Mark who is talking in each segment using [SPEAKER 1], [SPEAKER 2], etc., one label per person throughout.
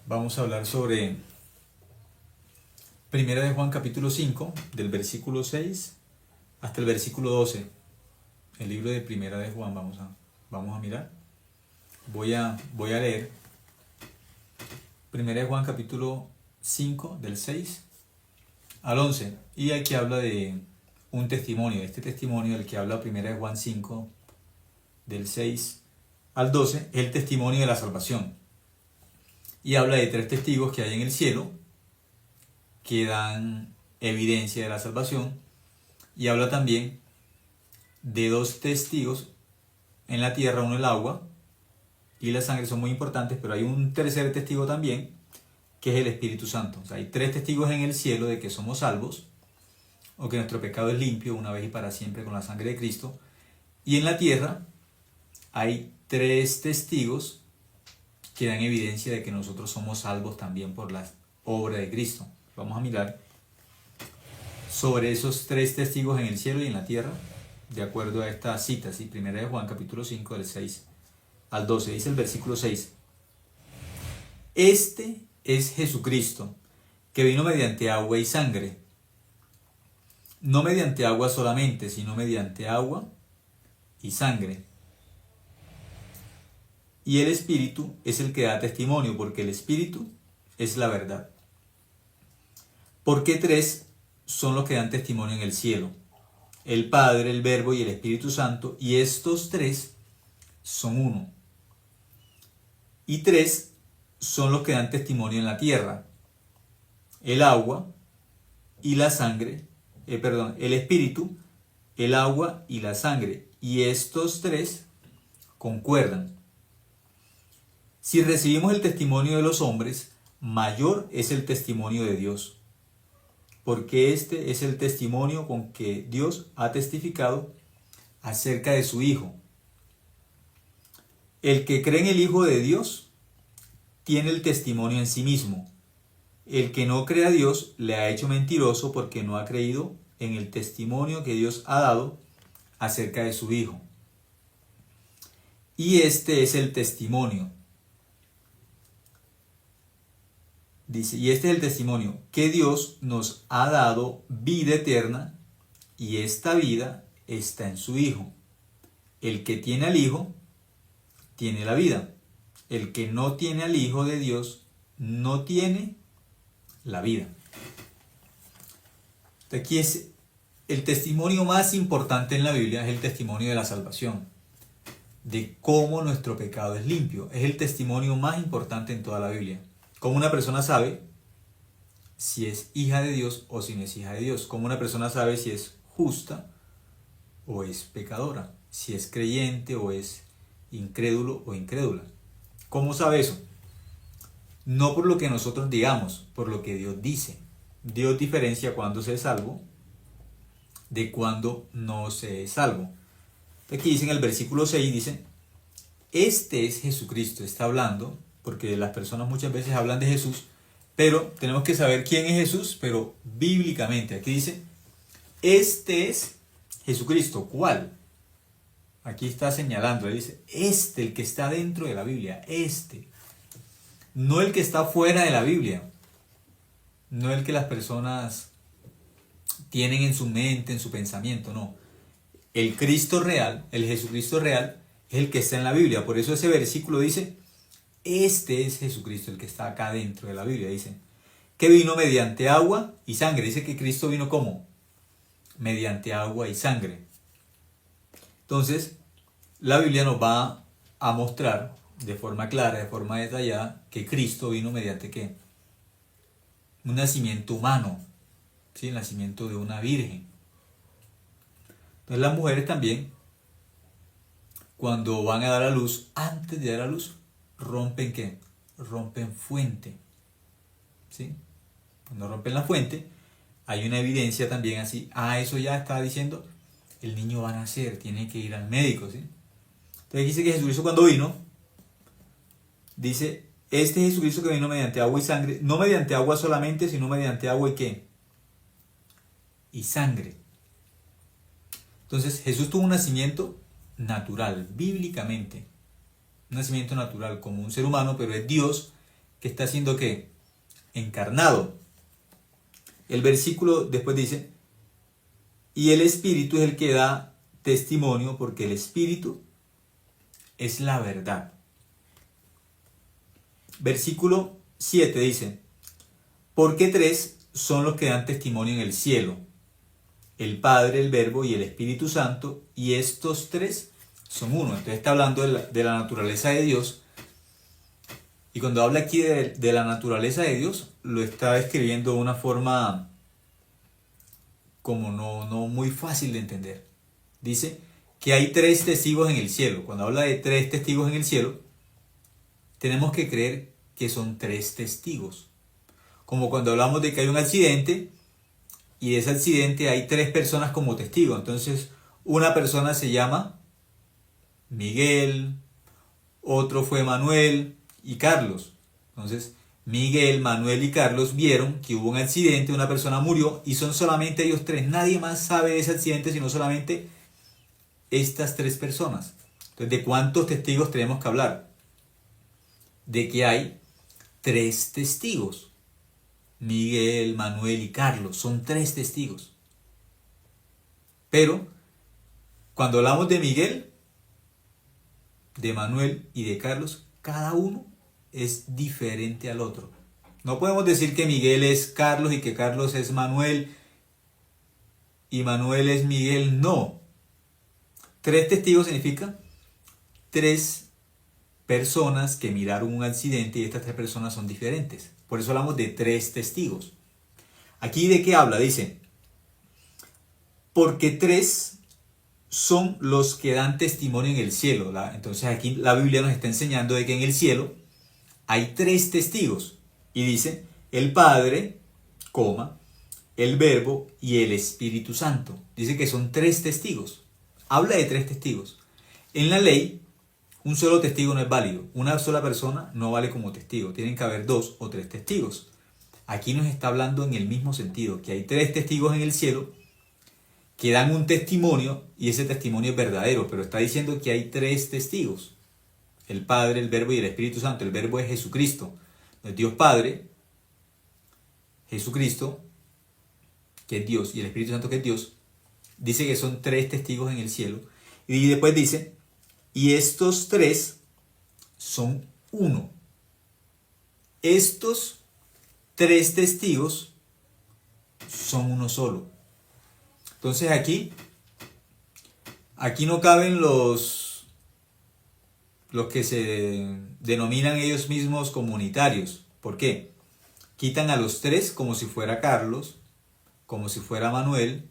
[SPEAKER 1] Vamos a hablar sobre Primera de Juan capítulo 5, del versículo 6 hasta el versículo 12. El libro de Primera de Juan, vamos a mirar. Voy a leer Primera de Juan capítulo 5, del 6 al 11. Y aquí habla de un testimonio. Este testimonio del que habla Primera de Juan 5, del 6 al 12, es el testimonio de la salvación. Y habla de 3 testigos que hay en el cielo que dan evidencia de la salvación. Y habla también de 2 testigos en la tierra, uno el agua y la sangre, son muy importantes, pero hay un tercer testigo también, que es el Espíritu Santo. O sea, hay 3 testigos en el cielo de que somos salvos, o que nuestro pecado es limpio una vez y para siempre con la sangre de Cristo. Y en la tierra hay 3 testigos que dan evidencia de que nosotros somos salvos también por la obra de Cristo. Vamos a mirar sobre esos 3 testigos en el cielo y en la tierra, de acuerdo a esta cita, ¿sí? Primera de Juan, capítulo 5, del 6 al 12. Dice el versículo 6. Este es Jesucristo, que vino mediante agua y sangre. No mediante agua solamente, sino mediante agua y sangre. Y el Espíritu es el que da testimonio, porque el Espíritu es la verdad. Porque 3 son los que dan testimonio en el cielo: el Padre, el Verbo y el Espíritu Santo, y estos 3 son uno. Y 3 son los que dan testimonio en la tierra: el agua y la sangre, el Espíritu, el agua y la sangre, y estos 3 concuerdan. Si recibimos el testimonio de los hombres, mayor es el testimonio de Dios, porque este es el testimonio con que Dios ha testificado acerca de su Hijo. El que cree en el Hijo de Dios tiene el testimonio en sí mismo. El que no cree a Dios le ha hecho mentiroso, porque no ha creído en el testimonio que Dios ha dado acerca de su Hijo. Y este es el testimonio. Dice, y este es el testimonio, que Dios nos ha dado vida eterna, y esta vida está en su Hijo. El que tiene al Hijo, tiene la vida. El que no tiene al Hijo de Dios, no tiene la vida. Aquí es el testimonio más importante en la Biblia, es el testimonio de la salvación, de cómo nuestro pecado es limpio. Es el testimonio más importante en toda la Biblia. Cómo una persona sabe si es hija de Dios o si no es hija de Dios. Cómo una persona sabe si es justa o es pecadora. Si es creyente o es incrédulo o incrédula. ¿Cómo sabe eso? No por lo que nosotros digamos, por lo que Dios dice. Dios diferencia cuando se es salvo de cuando no se es salvo. Aquí dice en el versículo 6, dice, este es Jesucristo. Está hablando, porque las personas muchas veces hablan de Jesús, pero tenemos que saber quién es Jesús, pero bíblicamente. Aquí dice, este es Jesucristo. ¿Cuál? Aquí está señalando, dice, el que está dentro de la Biblia, no el que está fuera de la Biblia, no el que las personas tienen en su mente, en su pensamiento, no. El Cristo real, el Jesucristo real, es el que está en la Biblia. Por eso ese versículo dice, este es Jesucristo, el que está acá dentro de la Biblia. Dice, que vino mediante agua y sangre. Dice que Cristo vino ¿cómo? Mediante agua y sangre. Entonces, la Biblia nos va a mostrar de forma clara, de forma detallada, que Cristo vino mediante ¿qué? Un nacimiento humano, ¿sí? El nacimiento de una virgen. Entonces las mujeres también, cuando van a dar a luz, antes de dar a luz, rompen ¿qué? Rompen fuente, ¿sí? Cuando rompen la fuente, hay una evidencia también así. Eso ya está diciendo, el niño va a nacer, tiene que ir al médico, ¿sí? Entonces dice que Jesucristo cuando vino, dice, este Jesucristo que vino mediante agua y sangre, no mediante agua solamente, sino mediante agua y ¿qué? Y sangre. Entonces Jesús tuvo un nacimiento natural, bíblicamente. Un nacimiento natural como un ser humano, pero es Dios que está siendo ¿qué? Encarnado. El versículo después dice, y el Espíritu es el que da testimonio, porque el Espíritu es la verdad. Versículo 7 dice, porque tres son los que dan testimonio en el cielo, el Padre, el Verbo y el Espíritu Santo, y estos tres son uno. Entonces está hablando de la naturaleza de Dios, y cuando habla aquí de la naturaleza de Dios, lo está describiendo de una forma como no muy fácil de entender. Dice que hay tres testigos en el cielo. Cuando habla de tres testigos en el cielo, tenemos que creer que son tres testigos. Como cuando hablamos de que hay un accidente, y de ese accidente hay tres personas como testigos. Entonces, una persona se llama Miguel, otro fue Manuel y Carlos. Entonces, Miguel, Manuel y Carlos vieron que hubo un accidente, una persona murió y son solamente ellos tres. Nadie más sabe de ese accidente sino solamente estas tres personas. Entonces, ¿de cuántos testigos tenemos que hablar? De que hay tres testigos. Miguel, Manuel y Carlos son tres testigos. Pero cuando hablamos de Miguel, de Manuel y de Carlos, cada uno es diferente al otro. No podemos decir que Miguel es Carlos y que Carlos es Manuel y Manuel es Miguel. No. Tres testigos significa tres personas que miraron un accidente y estas tres personas son diferentes. Por eso hablamos de tres testigos. Aquí ¿de qué habla? Dice, porque tres son los que dan testimonio en el cielo. Entonces aquí la Biblia nos está enseñando de que en el cielo hay tres testigos. Y dice, el Padre, el Verbo y el Espíritu Santo. Dice que son tres testigos. Habla de tres testigos. En la ley, un solo testigo no es válido. Una sola persona no vale como testigo. Tienen que haber dos o tres testigos. Aquí nos está hablando en el mismo sentido, que hay tres testigos en el cielo que dan un testimonio y ese testimonio es verdadero, pero está diciendo que hay tres testigos. El Padre, el Verbo y el Espíritu Santo. El Verbo es Jesucristo. Dios Padre, Jesucristo, que es Dios, y el Espíritu Santo, que es Dios, dice que son tres testigos en el cielo. Y después dice, y estos tres son uno. Estos tres testigos son uno solo. Entonces aquí no caben los que se denominan ellos mismos comunitarios. ¿Por qué? Quitan a los tres como si fuera Carlos, como si fuera Manuel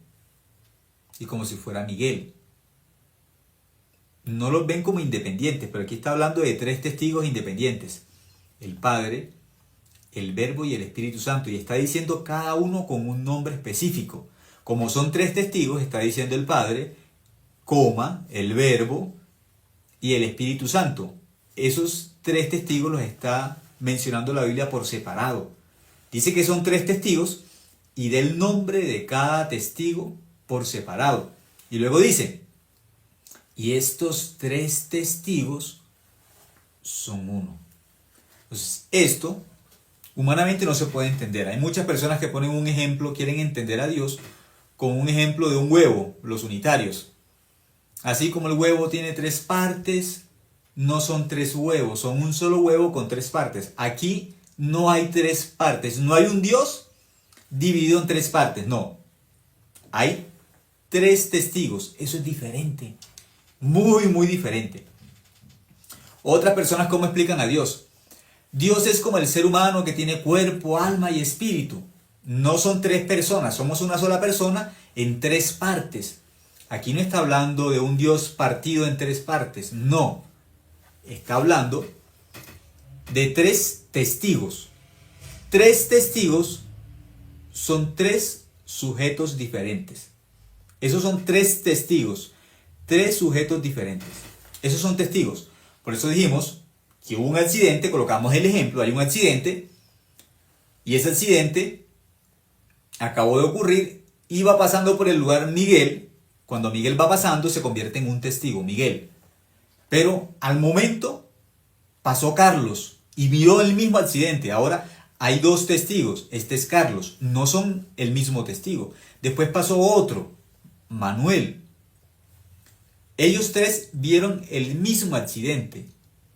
[SPEAKER 1] y como si fuera Miguel. No los ven como independientes, pero aquí está hablando de tres testigos independientes. El Padre, el Verbo y el Espíritu Santo. Y está diciendo cada uno con un nombre específico. Como son tres testigos, está diciendo el Padre, el Verbo y el Espíritu Santo. Esos tres testigos los está mencionando la Biblia por separado. Dice que son tres testigos y da el nombre de cada testigo por separado. Y luego dice, y estos tres testigos son uno. Entonces, esto humanamente no se puede entender. Hay muchas personas que ponen un ejemplo, quieren entender a Dios con un ejemplo de un huevo, los unitarios. Así como el huevo tiene tres partes, no son tres huevos, son un solo huevo con tres partes. Aquí no hay tres partes, no hay un Dios dividido en tres partes, no. Hay tres testigos, eso es diferente, muy diferente. Otras personas, ¿cómo explican a Dios? Dios es como el ser humano que tiene cuerpo, alma y espíritu. No son tres personas, somos una sola persona en tres partes. Aquí no está hablando de un Dios partido en tres partes, no. Está hablando de tres testigos. Tres testigos son tres sujetos diferentes. Esos son tres testigos, tres sujetos diferentes. Esos son testigos. Por eso dijimos que hubo un accidente, colocamos el ejemplo, hay un accidente y ese accidente acabó de ocurrir, iba pasando por el lugar Miguel. Cuando Miguel va pasando se convierte en un testigo, Miguel. Pero al momento pasó Carlos y vio el mismo accidente. Ahora hay dos testigos. Este es Carlos. No son el mismo testigo. Después pasó otro, Manuel. Ellos tres vieron el mismo accidente,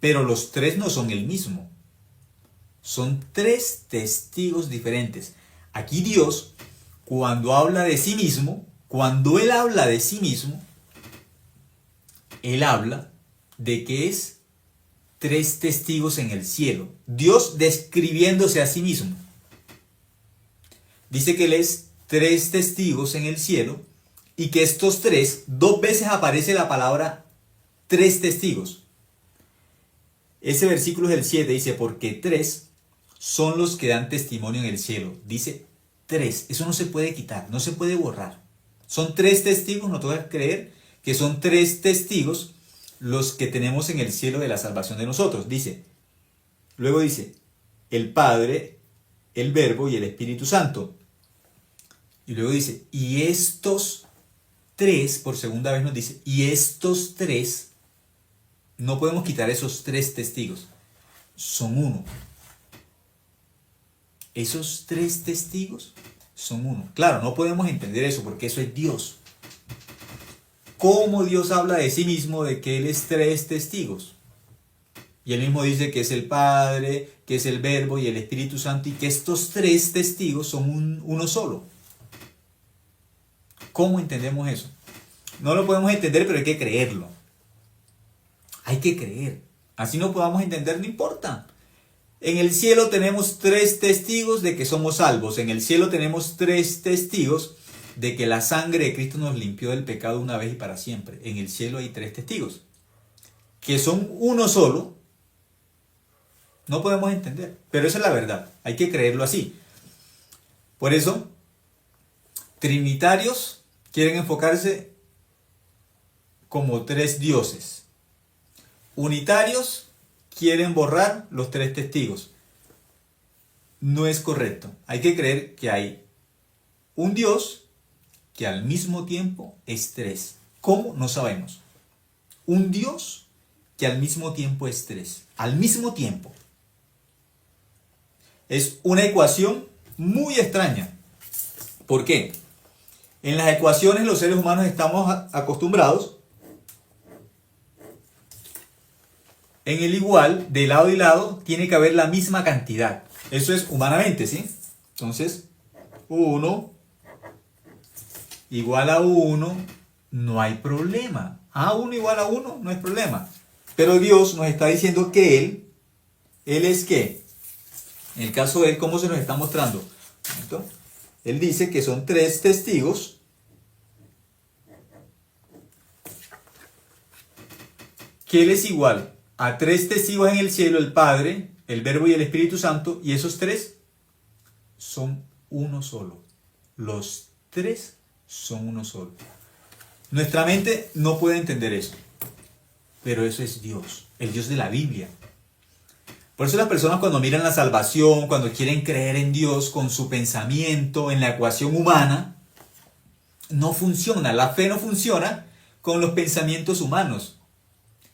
[SPEAKER 1] pero los tres no son el mismo. Son tres testigos diferentes. Aquí Dios, cuando habla de sí mismo, cuando Él habla de sí mismo, Él habla de que es tres testigos en el cielo. Dios describiéndose a sí mismo. Dice que Él es tres testigos en el cielo y que estos tres, dos veces aparece la palabra tres testigos. Ese versículo es el 7, dice, porque tres son los que dan testimonio en el cielo. Dice tres, eso no se puede quitar, no se puede borrar. Son tres testigos, no te voy a creer que son tres testigos los que tenemos en el cielo de la salvación de nosotros. Luego dice, el Padre, el Verbo y el Espíritu Santo. Y luego dice, y estos tres, por segunda vez nos dice, y estos tres, no podemos quitar esos tres testigos, son uno. Esos tres testigos son uno. Claro, no podemos entender eso porque eso es Dios. ¿Cómo Dios habla de sí mismo de que Él es tres testigos? Y Él mismo dice que es el Padre, que es el Verbo y el Espíritu Santo y que estos tres testigos son uno solo. ¿Cómo entendemos eso? No lo podemos entender, pero hay que creerlo. Hay que creer. Así no podamos entender, no importa. En el cielo tenemos tres testigos de que somos salvos. En el cielo tenemos tres testigos de que la sangre de Cristo nos limpió del pecado una vez y para siempre. En el cielo hay tres testigos, que son uno solo. No podemos entender, pero esa es la verdad. Hay que creerlo así. Por eso, trinitarios quieren enfocarse como tres dioses. Unitarios quieren borrar los tres testigos. No es correcto. Hay que creer que hay un Dios que al mismo tiempo es tres. ¿Cómo? No sabemos. Un Dios que al mismo tiempo es tres. Al mismo tiempo. Es una ecuación muy extraña. ¿Por qué? En las ecuaciones los seres humanos estamos acostumbrados en el igual, de lado y lado, tiene que haber la misma cantidad. Eso es humanamente, ¿sí? Entonces, 1 igual a 1, no hay problema. A1 igual a 1, no hay problema. Pero Dios nos está diciendo que Él es ¿qué? En el caso de Él, ¿cómo se nos está mostrando? Él dice que son tres testigos que Él es igual a tres testigos en el cielo, el Padre, el Verbo y el Espíritu Santo, y esos tres son uno solo. Los tres son uno solo. Nuestra mente no puede entender eso, pero eso es Dios, el Dios de la Biblia. Por eso las personas cuando miran la salvación, cuando quieren creer en Dios con su pensamiento, en la ecuación humana, no funciona. La fe no funciona con los pensamientos humanos,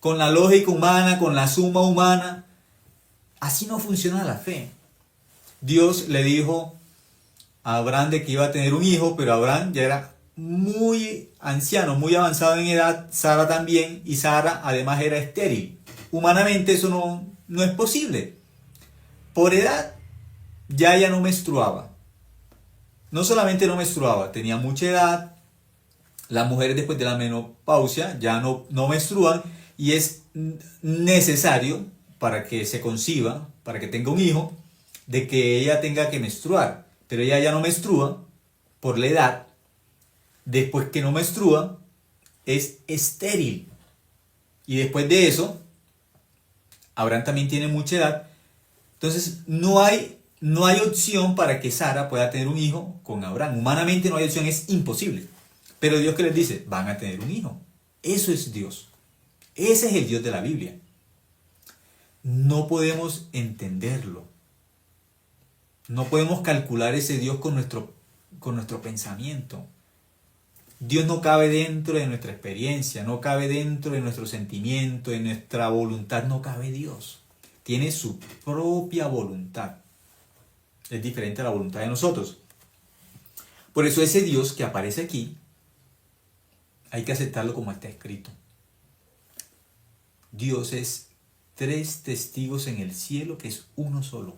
[SPEAKER 1] con la lógica humana, con la suma humana. Así no funciona la fe. Dios le dijo a Abraham de que iba a tener un hijo, pero Abraham ya era muy anciano, muy avanzado en edad, Sara también, y Sara además era estéril. Humanamente eso no es posible. Por edad ya ella no menstruaba. No solamente no menstruaba, tenía mucha edad. Las mujeres después de la menopausia ya no menstruan y es necesario para que se conciba, para que tenga un hijo, de que ella tenga que menstruar. Pero ella ya no menstrua por la edad. Después que no menstrua, es estéril. Y después de eso, Abraham también tiene mucha edad. Entonces, no hay opción para que Sara pueda tener un hijo con Abraham. Humanamente no hay opción, es imposible. Pero Dios, ¿qué les dice? Van a tener un hijo. Eso es Dios. Ese es el Dios de la Biblia. No podemos entenderlo. No podemos calcular ese Dios con nuestro pensamiento. Dios no cabe dentro de nuestra experiencia, no cabe dentro de nuestro sentimiento, de nuestra voluntad, no cabe Dios. tiene su propia voluntad. Es diferente a la voluntad de nosotros. Por eso ese Dios que aparece aquí, hay que aceptarlo como está escrito. Dios es 3 testigos en el cielo, que es uno solo.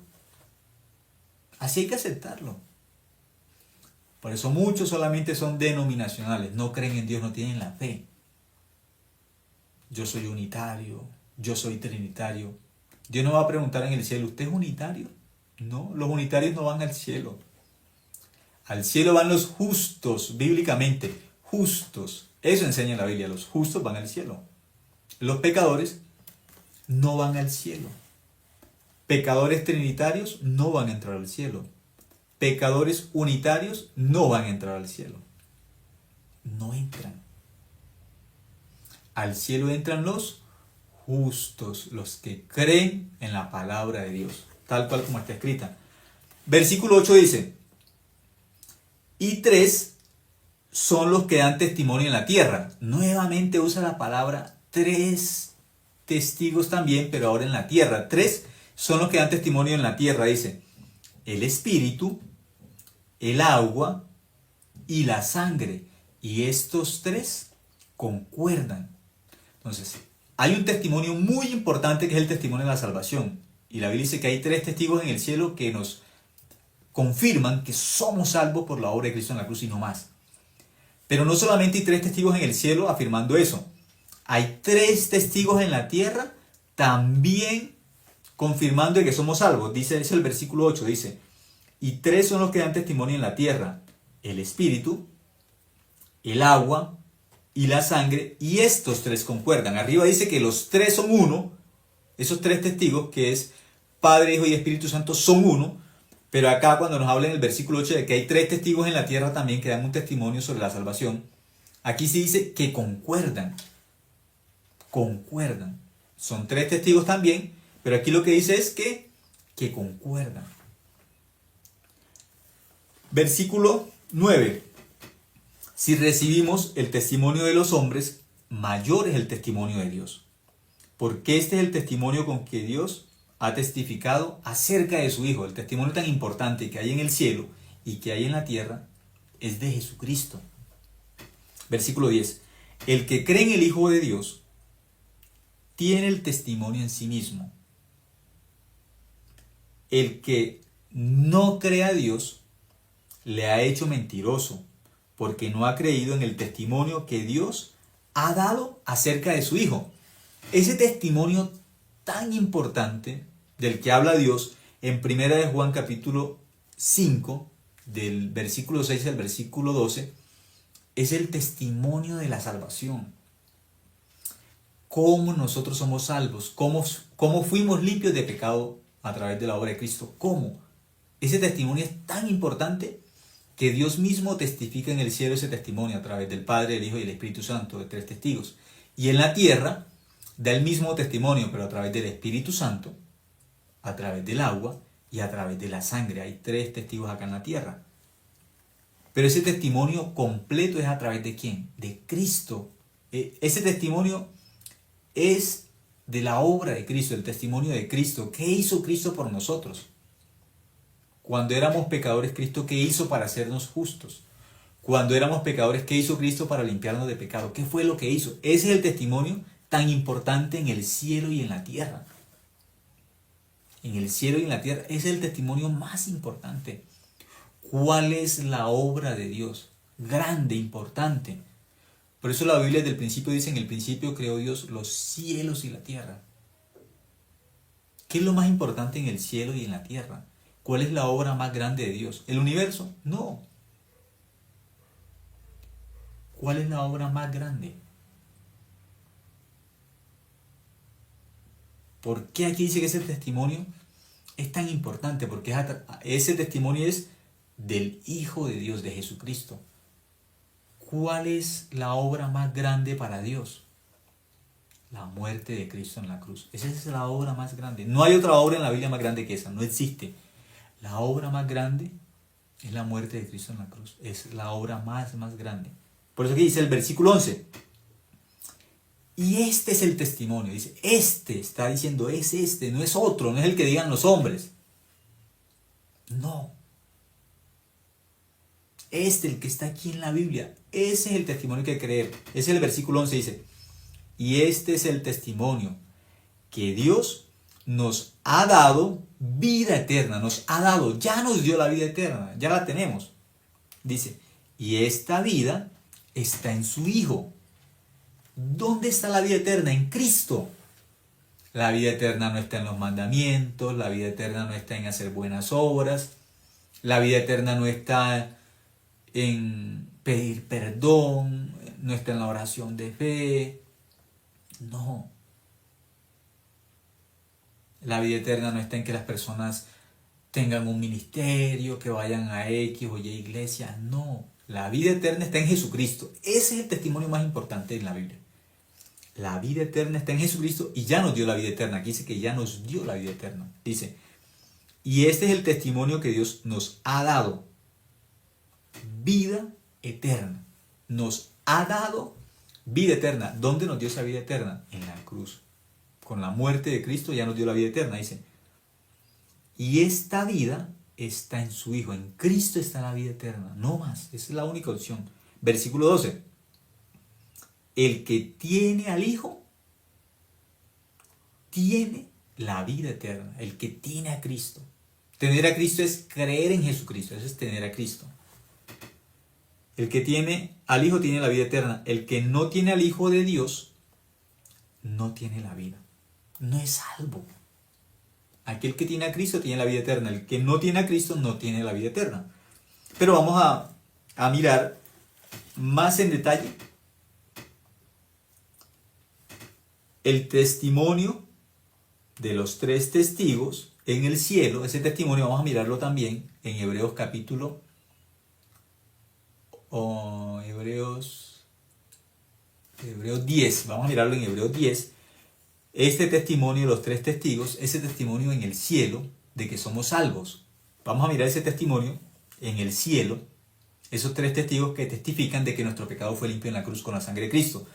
[SPEAKER 1] Así hay que aceptarlo. Por eso muchos solamente son denominacionales, no creen en Dios, no tienen la fe. Yo soy unitario, yo soy trinitario. Dios no va a preguntar en el cielo, ¿usted es unitario? No, los unitarios no van al cielo. Al cielo van los justos, bíblicamente, justos. Eso enseña la Biblia, los justos van al cielo. Los pecadores no van al cielo. Pecadores trinitarios no van a entrar al cielo. Pecadores unitarios no van a entrar al cielo. No entran. Al cielo entran los justos, los que creen en la palabra de Dios, tal cual como está escrita. Versículo 8 dice, y 3 son los que dan testimonio en la tierra. Nuevamente usa la palabra 3 testigos también, pero ahora en la tierra. 3 son los que dan testimonio en la tierra, dice, el espíritu, el agua y la sangre. Y estos 3 concuerdan. Entonces, hay un testimonio muy importante que es el testimonio de la salvación. Y la Biblia dice que hay 3 testigos en el cielo que nos confirman que somos salvos por la obra de Cristo en la cruz y no más. Pero no solamente hay 3 testigos en el cielo afirmando eso. Hay 3 testigos en la tierra también confirmando que somos salvos. Dice el versículo 8, dice, y 3 son los que dan testimonio en la tierra, el espíritu, el agua y la sangre, y estos 3 concuerdan. Arriba dice que los 3 son uno, esos 3 testigos, que es Padre, Hijo y Espíritu Santo, son uno, pero acá cuando nos habla en el versículo 8 de que hay 3 testigos en la tierra también que dan un testimonio sobre la salvación, aquí sí dice que concuerdan. Concuerdan. Son 3 testigos también, pero aquí lo que dice es que concuerdan. Versículo 9. Si recibimos el testimonio de los hombres, mayor es el testimonio de Dios. Porque este es el testimonio con que Dios ha testificado acerca de su Hijo. El testimonio tan importante que hay en el cielo y que hay en la tierra es de Jesucristo. Versículo 10. El que cree en el Hijo de Dios tiene el testimonio en sí mismo. El que no cree a Dios le ha hecho mentiroso, porque no ha creído en el testimonio que Dios ha dado acerca de su Hijo. Ese testimonio tan importante del que habla Dios en 1 de Juan capítulo 5, del versículo 6 al versículo 12, es el testimonio de la salvación. Cómo nosotros somos salvos, cómo fuimos limpios de pecado a través de la obra de Cristo. ¿Cómo? Ese testimonio es tan importante que Dios mismo testifica en el cielo ese testimonio a través del Padre, el Hijo y el Espíritu Santo, de 3 testigos. Y en la tierra da el mismo testimonio, pero a través del Espíritu Santo, a través del agua y a través de la sangre. Hay 3 testigos acá en la tierra. Pero ese testimonio completo es a través de ¿quién? De Cristo. Ese testimonio es de la obra de Cristo, el testimonio de Cristo. ¿Qué hizo Cristo por nosotros? Cuando éramos pecadores, Cristo, ¿qué hizo para hacernos justos? Cuando éramos pecadores, ¿qué hizo Cristo para limpiarnos de pecado? ¿Qué fue lo que hizo? Ese es el testimonio tan importante en el cielo y en la tierra. En el cielo y en la tierra, ese es el testimonio más importante. ¿Cuál es la obra de Dios? Grande, importante. Por eso la Biblia desde el principio dice, en el principio creó Dios los cielos y la tierra. ¿Qué es lo más importante en el cielo y en la tierra? ¿Cuál es la obra más grande de Dios? ¿El universo? No. ¿Cuál es la obra más grande? ¿Por qué aquí dice que ese testimonio es tan importante? Porque ese testimonio es del Hijo de Dios, de Jesucristo. ¿Cuál es la obra más grande para Dios? La muerte de Cristo en la cruz. Esa es la obra más grande. No hay otra obra en la Biblia más grande que esa. No existe. La obra más grande es la muerte de Cristo en la cruz. Es la obra más grande. Por eso aquí dice el versículo 11. Y este es el testimonio. Dice, este está diciendo, es este, no es otro, no es el que digan los hombres. No. El que está aquí en la Biblia, ese es el testimonio que hay que creer. Ese es el versículo 11, dice, y este es el testimonio, que Dios nos ha dado vida eterna, nos ha dado, ya nos dio la vida eterna, ya la tenemos. Dice, y esta vida está en su Hijo. ¿Dónde está la vida eterna? En Cristo. La vida eterna no está en los mandamientos, la vida eterna no está en hacer buenas obras, la vida eterna no está en pedir perdón, no está en la oración de fe. No. La vida eterna no está en que las personas tengan un ministerio, que vayan a X o Y iglesia. No. La vida eterna está en Jesucristo. Ese es el testimonio más importante en la Biblia. La vida eterna está en Jesucristo y ya nos dio la vida eterna. Aquí dice que ya nos dio la vida eterna. Dice, y este es el testimonio que Dios nos ha dado. Vida eterna. Nos ha dado vida eterna. ¿Dónde nos dio esa vida eterna? En la cruz. Con la muerte de Cristo ya nos dio la vida eterna. Dice, y esta vida está en su Hijo. En Cristo está la vida eterna. No más. Esa es la única opción. Versículo 12. El que tiene al Hijo tiene la vida eterna. El que tiene a Cristo. Tener a Cristo es creer en Jesucristo. Eso es tener a Cristo. El que tiene al Hijo tiene la vida eterna. El que no tiene al Hijo de Dios no tiene la vida. No es salvo. Aquel que tiene a Cristo tiene la vida eterna. El que no tiene a Cristo no tiene la vida eterna. Pero vamos a mirar más en detalle el testimonio de los 3 testigos en el cielo. Ese testimonio vamos a mirarlo también en Hebreos capítulo Hebreos 10. Vamos a mirarlo en Hebreos 10. Este testimonio de los 3 testigos, ese testimonio en el cielo de que somos salvos. Vamos a mirar ese testimonio en el cielo. Esos 3 testigos que testifican de que nuestro pecado fue limpio en la cruz con la sangre de Cristo.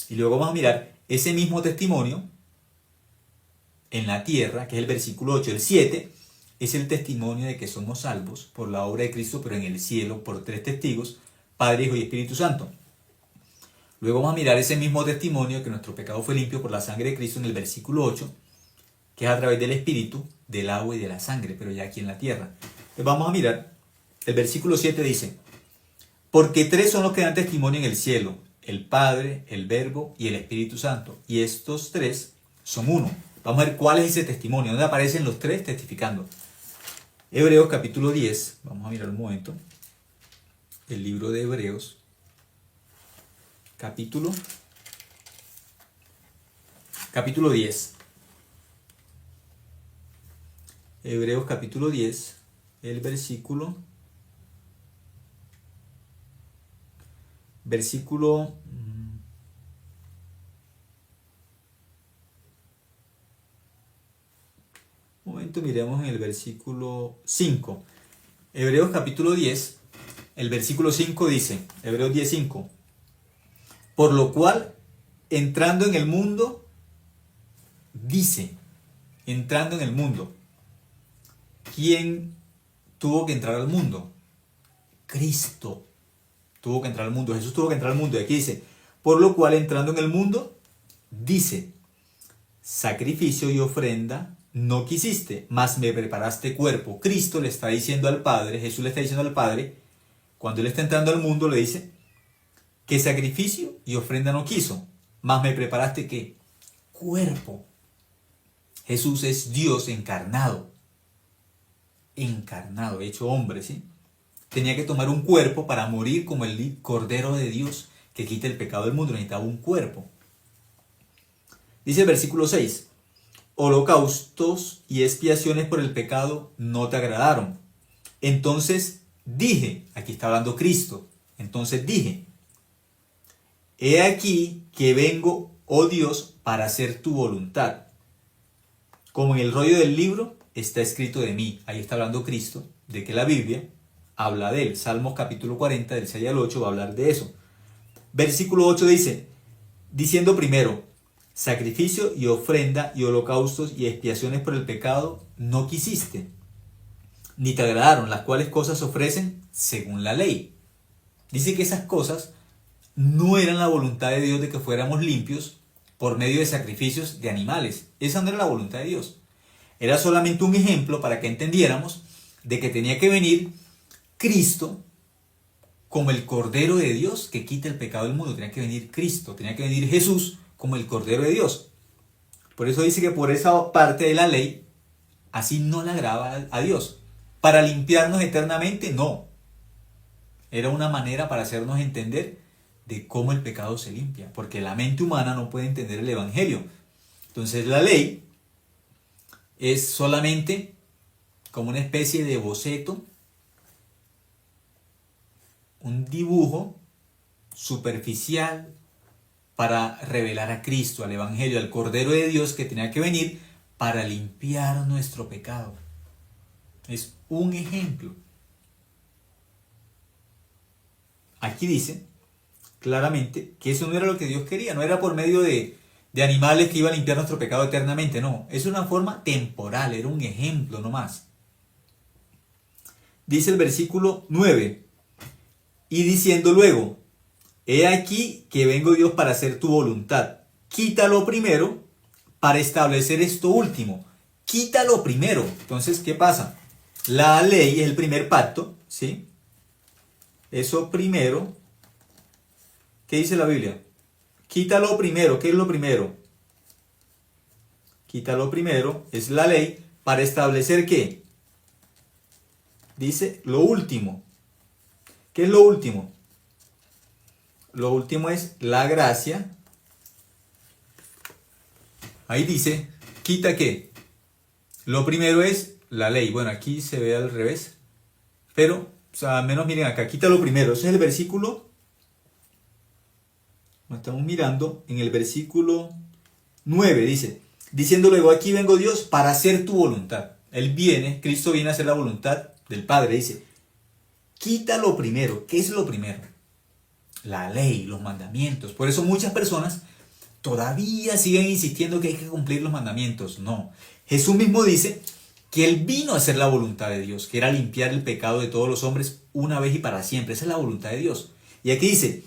[SPEAKER 1] Y luego vamos a mirar ese mismo testimonio en la tierra, que es el versículo 8. El 7 es el testimonio de que somos salvos por la obra de Cristo, pero en el cielo por 3 testigos, Padre, Hijo y Espíritu Santo. Luego vamos a mirar ese mismo testimonio de que nuestro pecado fue limpio por la sangre de Cristo en el versículo 8, que es a través del Espíritu, del agua y de la sangre, pero ya aquí en la tierra. Entonces vamos a mirar, el versículo 7 dice, porque 3 son los que dan testimonio en el cielo, el Padre, el Verbo y el Espíritu Santo, y estos 3 son uno. Vamos a ver cuál es ese testimonio, dónde aparecen los 3 testificando. Hebreos capítulo 10, vamos a mirar un momento, el libro de Hebreos, capítulo 10. Hebreos capítulo 10, el versículo un momento, miremos en el versículo 5. Hebreos capítulo 10, el versículo 5 dice, Hebreos 10, 5. Por lo cual, entrando en el mundo, dice, entrando en el mundo. ¿Quién tuvo que entrar al mundo? Cristo tuvo que entrar al mundo. Jesús tuvo que entrar al mundo. Y aquí dice, por lo cual, entrando en el mundo, dice, sacrificio y ofrenda no quisiste, mas me preparaste cuerpo. Cristo le está diciendo al Padre, Jesús le está diciendo al Padre, cuando él está entrando al mundo, le dice, que sacrificio y ofrenda no quiso, mas me preparaste ¿qué? Cuerpo. Jesús es Dios encarnado, hecho hombre, ¿sí? Tenía que tomar un cuerpo para morir como el Cordero de Dios que quita el pecado del mundo, necesitaba un cuerpo. Dice el versículo 6, holocaustos y expiaciones por el pecado no te agradaron. Entonces dije, aquí está hablando Cristo, entonces dije, he aquí que vengo, oh Dios, para hacer tu voluntad. Como en el rollo del libro está escrito de mí. Ahí está hablando Cristo, de que la Biblia habla de él. Salmos capítulo 40, del 6 al 8, va a hablar de eso. Versículo 8 dice, diciendo primero, sacrificio y ofrenda y holocaustos y expiaciones por el pecado no quisiste, ni te agradaron, las cuales cosas se ofrecen según la ley. Dice que esas cosas no eran la voluntad de Dios de que fuéramos limpios por medio de sacrificios de animales. Esa no era la voluntad de Dios. Era solamente un ejemplo para que entendiéramos de que tenía que venir Cristo como el Cordero de Dios que quita el pecado del mundo. Tenía que venir Cristo, tenía que venir Jesús como el Cordero de Dios. Por eso dice que por esa parte de la ley, así no le agrada a Dios. Para limpiarnos eternamente, no. Era una manera para hacernos entender de cómo el pecado se limpia, porque la mente humana no puede entender el Evangelio. Entonces la ley es solamente como una especie de boceto, un dibujo superficial para revelar a Cristo, al Evangelio, al Cordero de Dios que tenía que venir para limpiar nuestro pecado. Es un ejemplo. Aquí dice claramente que eso no era lo que Dios quería, no era por medio de animales que iba a limpiar nuestro pecado eternamente, no. Es una forma temporal, era un ejemplo nomás. Dice el versículo 9, y diciendo luego, he aquí que vengo Dios para hacer tu voluntad. Quítalo primero para establecer esto último. Quítalo primero. Entonces, ¿qué pasa? La ley es el primer pacto, ¿sí? Eso primero. ¿Qué dice la Biblia? Quítalo primero. ¿Qué es lo primero? Quítalo primero. Es la ley para establecer ¿qué? Dice lo último. ¿Qué es lo último? Lo último es la gracia. Ahí dice, ¿quita qué? Lo primero es la ley. Bueno, aquí se ve al revés. Pero, o sea, al menos miren acá, quita lo primero. Ese es el versículo. Lo estamos mirando en el versículo 9. Dice, diciendo luego, aquí vengo Dios para hacer tu voluntad. Él viene, Cristo viene a hacer la voluntad del Padre. Dice, quita lo primero. ¿Qué es lo primero? La ley, los mandamientos. Por eso muchas personas todavía siguen insistiendo que hay que cumplir los mandamientos. No. Jesús mismo dice que Él vino a hacer la voluntad de Dios, que era limpiar el pecado de todos los hombres una vez y para siempre. Esa es la voluntad de Dios. Y aquí dice,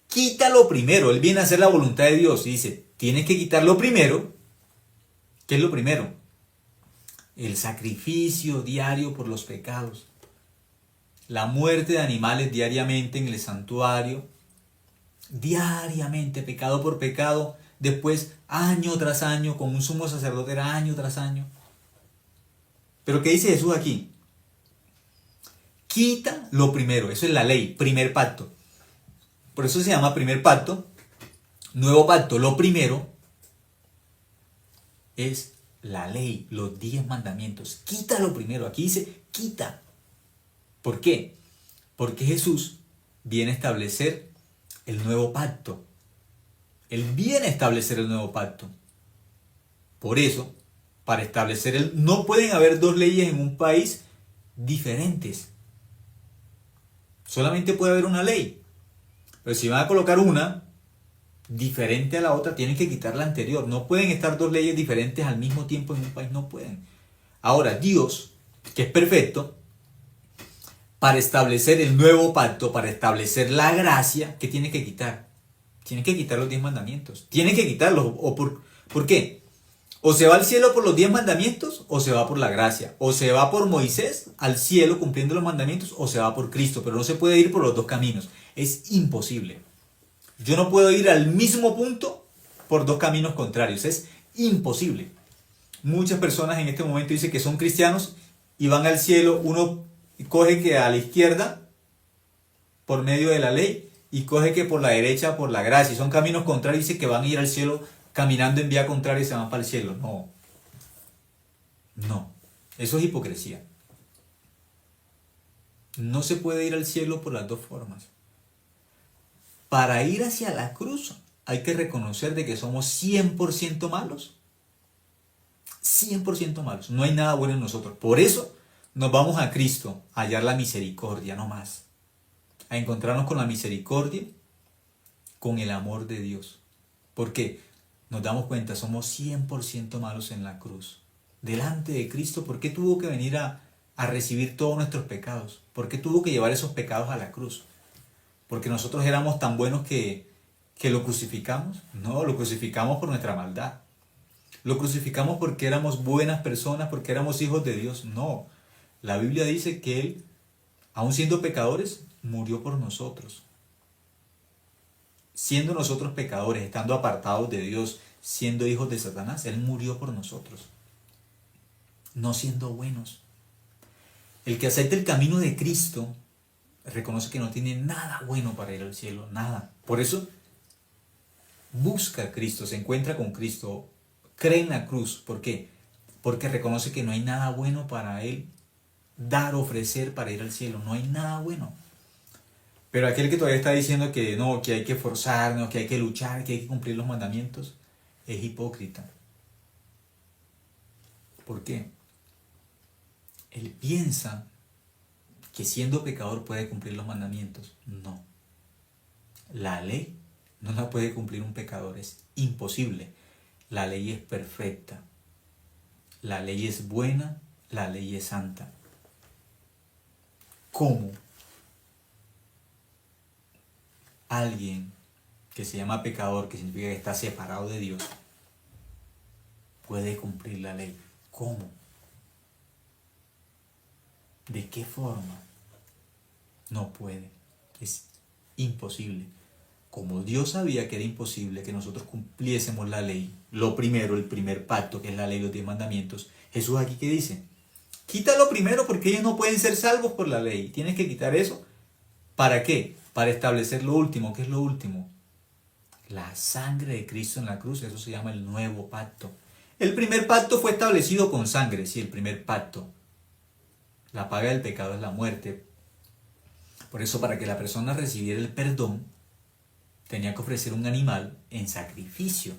[SPEAKER 1] quítalo primero. Él viene a hacer la voluntad de Dios. Y dice, tienes que quitarlo primero. ¿Qué es lo primero? El sacrificio diario por los pecados. La muerte de animales diariamente en el santuario. Diariamente, pecado por pecado. Después, año tras año, con un sumo sacerdote era año tras año. Pero ¿qué dice Jesús aquí? Quita lo primero. Eso es la ley, primer pacto. Por eso se llama primer pacto. Nuevo pacto, lo primero es la ley, los 10 mandamientos. Quita lo primero. Aquí dice, quita. ¿Por qué? Porque Jesús viene a establecer el nuevo pacto. Él viene a establecer el nuevo pacto. Por eso, para establecer no pueden haber dos leyes en un país diferentes. Solamente puede haber una ley. Pero si van a colocar una diferente a la otra, tienen que quitar la anterior. No pueden estar dos leyes diferentes al mismo tiempo en un país, no pueden. Ahora, Dios, que es perfecto, para establecer el nuevo pacto, para establecer la gracia, ¿qué tiene que quitar? Tiene que quitar los 10 mandamientos. Tiene que quitarlos. ¿Por qué? O se va al cielo por los 10 mandamientos, o se va por la gracia. O se va por Moisés al cielo cumpliendo los mandamientos, o se va por Cristo. Pero no se puede ir por los dos caminos. Es imposible. Yo no puedo ir al mismo punto por dos caminos contrarios. Es imposible. Muchas personas en este momento dicen que son cristianos y van al cielo. Uno coge que a la izquierda por medio de la ley y coge que por la derecha por la gracia. Y son caminos contrarios. Dice que van a ir al cielo caminando en vía contraria y se van para el cielo. No. No. Eso es hipocresía. No se puede ir al cielo por las dos formas. Para ir hacia la cruz hay que reconocer de que somos 100% malos. 100% malos. No hay nada bueno en nosotros. Por eso nos vamos a Cristo a hallar la misericordia, no más. A encontrarnos con la misericordia, con el amor de Dios. ¿Por qué? Nos damos cuenta, somos 100% malos en la cruz. Delante de Cristo, ¿por qué tuvo que venir a recibir todos nuestros pecados? ¿Por qué tuvo que llevar esos pecados a la cruz? ¿Porque nosotros éramos tan buenos que lo crucificamos? No, lo crucificamos por nuestra maldad. Lo crucificamos porque éramos buenas personas, porque éramos hijos de Dios. No, la Biblia dice que Él, aun siendo pecadores, murió por nosotros. Siendo nosotros pecadores, estando apartados de Dios, siendo hijos de Satanás, Él murió por nosotros. No siendo buenos. El que acepta el camino de Cristo reconoce que no tiene nada bueno para ir al cielo, nada. Por eso busca a Cristo, se encuentra con Cristo, cree en la cruz. ¿Por qué? Porque reconoce que no hay nada bueno para él dar, ofrecer para ir al cielo. No hay nada bueno. Pero aquel que todavía está diciendo que no, que hay que forzarnos, que hay que luchar, que hay que cumplir los mandamientos, es hipócrita. ¿Por qué? Él piensa que siendo pecador puede cumplir los mandamientos. No. La ley no la puede cumplir un pecador, es imposible. La ley es perfecta. La ley es buena, la ley es santa. ¿Cómo alguien que se llama pecador, que significa que está separado de Dios, puede cumplir la ley? ¿Cómo? ¿De qué forma? No puede. Es imposible. Como Dios sabía que era imposible que nosotros cumpliésemos la ley, lo primero, el primer pacto, que es la ley, los 10 mandamientos, Jesús aquí ¿qué dice? Quítalo primero porque ellos no pueden ser salvos por la ley. Tienes que quitar eso. ¿Para qué? Para establecer lo último. ¿Qué es lo último? La sangre de Cristo en la cruz. Eso se llama el nuevo pacto. El primer pacto fue establecido con sangre. Sí, el primer pacto. La paga del pecado es la muerte. Por eso, para que la persona recibiera el perdón, tenía que ofrecer un animal en sacrificio.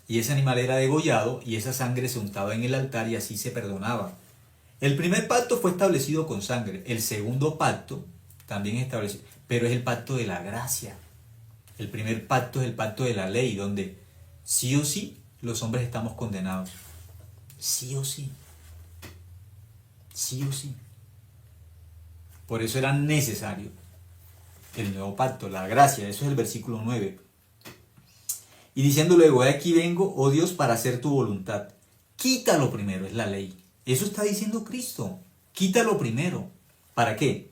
[SPEAKER 1] Y ese animal era degollado y esa sangre se untaba en el altar y así se perdonaba. El primer pacto fue establecido con sangre. El segundo pacto también es establecido, pero es el pacto de la gracia. El primer pacto es el pacto de la ley, donde sí o sí los hombres estamos condenados. Sí o sí. Sí o sí. Por eso era necesario el nuevo pacto, la gracia. Eso es el versículo 9. Y diciendo luego, de aquí vengo, oh Dios, para hacer tu voluntad. Quítalo primero, es la ley. Eso está diciendo Cristo. Quítalo primero. ¿Para qué?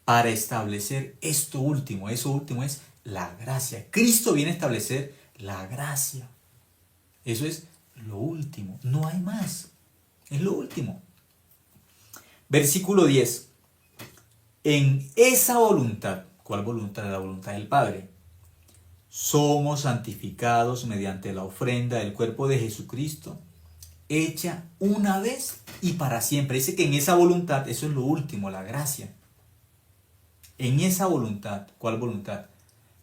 [SPEAKER 1] Para establecer esto último. Eso último es la gracia. Cristo viene a establecer la gracia. Eso es lo último. No hay más. Es lo último. Versículo 10. En esa voluntad, ¿cuál voluntad? La voluntad del Padre. Somos santificados mediante la ofrenda del cuerpo de Jesucristo, hecha una vez y para siempre. Dice que en esa voluntad, eso es lo último, la gracia. En esa voluntad, ¿cuál voluntad?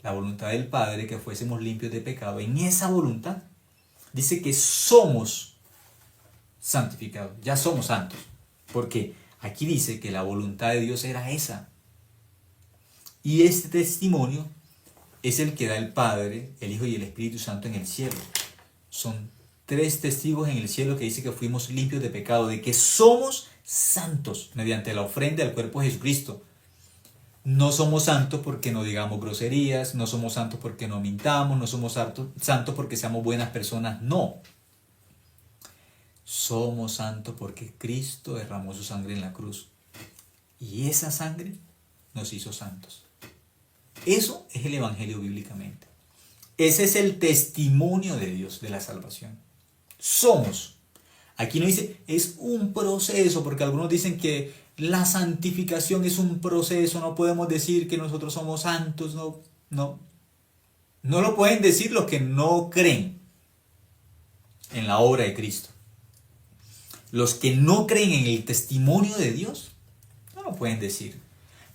[SPEAKER 1] La voluntad del Padre, que fuésemos limpios de pecado. En esa voluntad dice que somos santificados, ya somos santos. Porque aquí dice que la voluntad de Dios era esa. Y este testimonio es el que da el Padre, el Hijo y el Espíritu Santo en el cielo. Son 3 testigos en el cielo que dice que fuimos limpios de pecado, de que somos santos mediante la ofrenda del cuerpo de Jesucristo. No somos santos porque no digamos groserías, no somos santos porque no mintamos, no somos santos porque seamos buenas personas, no. Somos santos porque Cristo derramó su sangre en la cruz. Y esa sangre nos hizo santos. Eso es el Evangelio bíblicamente. Ese es el testimonio de Dios de la salvación. Somos. Aquí no dice, es un proceso, porque algunos dicen que la santificación es un proceso, no podemos decir que nosotros somos santos, no lo pueden decir los que no creen en la obra de Cristo. Los que no creen en el testimonio de Dios, no lo pueden decir.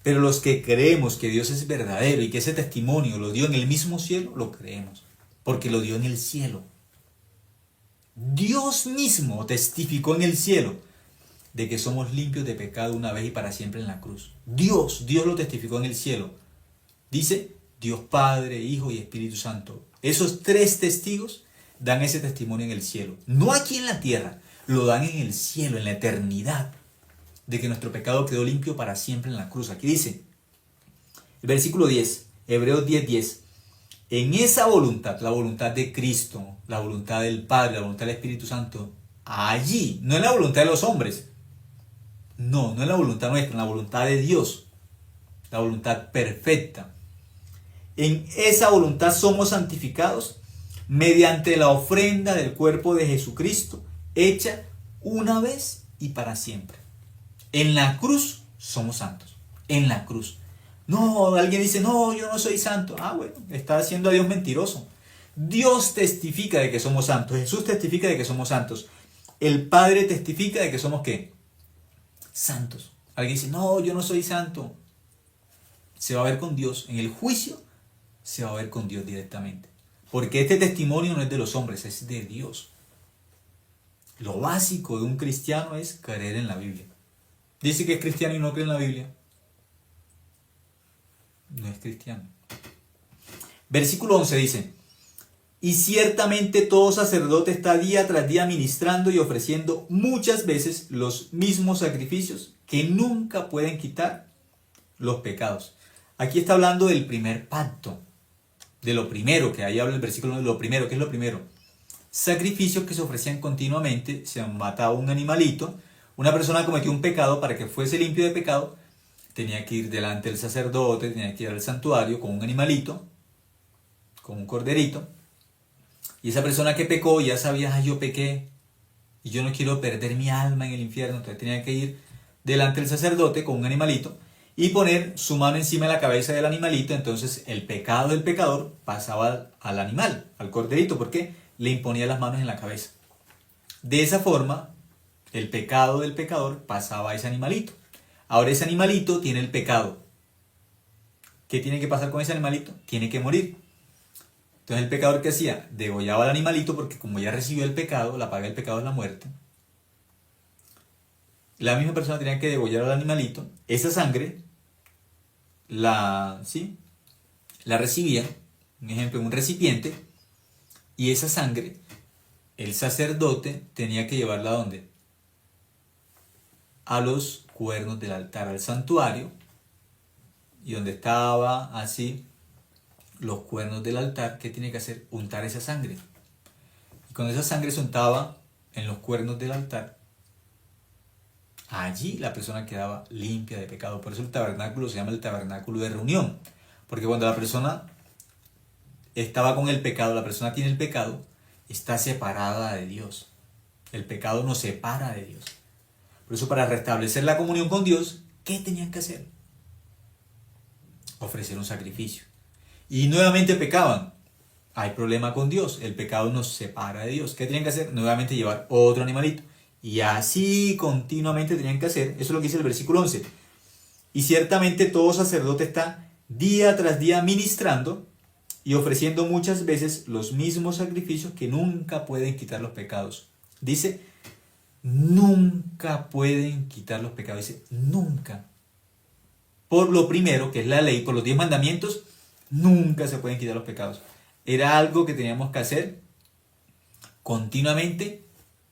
[SPEAKER 1] Pero los que creemos que Dios es verdadero y que ese testimonio lo dio en el mismo cielo, lo creemos, porque lo dio en el cielo. Dios mismo testificó en el cielo de que somos limpios de pecado una vez y para siempre en la cruz. Dios lo testificó en el cielo. Dice Dios Padre, Hijo y Espíritu Santo. Esos 3 testigos dan ese testimonio en el cielo. No aquí en la tierra, lo dan en el cielo, en la eternidad, de que nuestro pecado quedó limpio para siempre en la cruz. Aquí dice, el versículo 10, Hebreos 10:10. En esa voluntad, la voluntad de Cristo, la voluntad del Padre, la voluntad del Espíritu Santo, allí, no en la voluntad de los hombres, no es la voluntad nuestra, en la voluntad de Dios, la voluntad perfecta. En esa voluntad somos santificados mediante la ofrenda del cuerpo de Jesucristo, hecha una vez y para siempre. En la cruz somos santos, en la cruz. No, alguien dice, no, yo no soy santo. Ah, bueno, está haciendo a Dios mentiroso. Dios testifica de que somos santos, Jesús testifica de que somos santos. El Padre testifica de que somos ¿qué? Santos. Alguien dice, no, yo no soy santo. Se va a ver con Dios. En el juicio se va a ver con Dios directamente. Porque este testimonio no es de los hombres, es de Dios. Lo básico de un cristiano es creer en la Biblia. Dice que es cristiano y no cree en la Biblia. No es cristiano. Versículo 11 dice, y ciertamente todo sacerdote está día tras día ministrando y ofreciendo muchas veces los mismos sacrificios que nunca pueden quitar los pecados. Aquí está hablando del primer pacto, de lo primero, que ahí habla el versículo de lo primero. ¿Qué es lo primero? Sacrificios que se ofrecían continuamente, se mataba un animalito, una persona cometió un pecado, para que fuese limpio de pecado, tenía que ir delante del sacerdote, tenía que ir al santuario con un animalito, con un corderito, y esa persona que pecó ya sabía, yo pequé, y yo no quiero perder mi alma en el infierno, entonces tenía que ir delante del sacerdote con un animalito, y poner su mano encima de la cabeza del animalito. Entonces el pecado del pecador pasaba al animal, al corderito, porque le imponía las manos en la cabeza. De esa forma, el pecado del pecador pasaba a ese animalito. Ahora ese animalito tiene el pecado. ¿Qué tiene que pasar con ese animalito? Tiene que morir. Entonces el pecador, ¿qué hacía? Degollaba al animalito, porque como ya recibió el pecado, la paga del pecado es la muerte. La misma persona tenía que degollar al animalito. Esa sangre la recibía, un ejemplo, en un recipiente, y esa sangre el sacerdote tenía que llevarla ¿a dónde? A los cuernos del altar, al santuario, y donde estaba así los cuernos del altar, ¿qué tiene que hacer? Untar esa sangre. Y cuando esa sangre se untaba en los cuernos del altar, allí la persona quedaba limpia de pecado. Por eso el tabernáculo se llama el tabernáculo de reunión. Porque cuando la persona estaba con el pecado, la persona tiene el pecado, está separada de Dios. El pecado nos separa de Dios. Por eso, para restablecer la comunión con Dios, ¿qué tenían que hacer? Ofrecer un sacrificio. Y nuevamente pecaban. Hay problema con Dios. El pecado nos separa de Dios. ¿Qué tenían que hacer? Nuevamente llevar otro animalito. Y así continuamente tenían que hacer. Eso es lo que dice el versículo 11. Y ciertamente todo sacerdote está día tras día ministrando y ofreciendo muchas veces los mismos sacrificios que nunca pueden quitar los pecados. Dice, nunca pueden quitar los pecados. Dice, nunca. Por lo primero, que es la ley, por los 10 mandamientos, nunca se pueden quitar los pecados. Era algo que teníamos que hacer continuamente,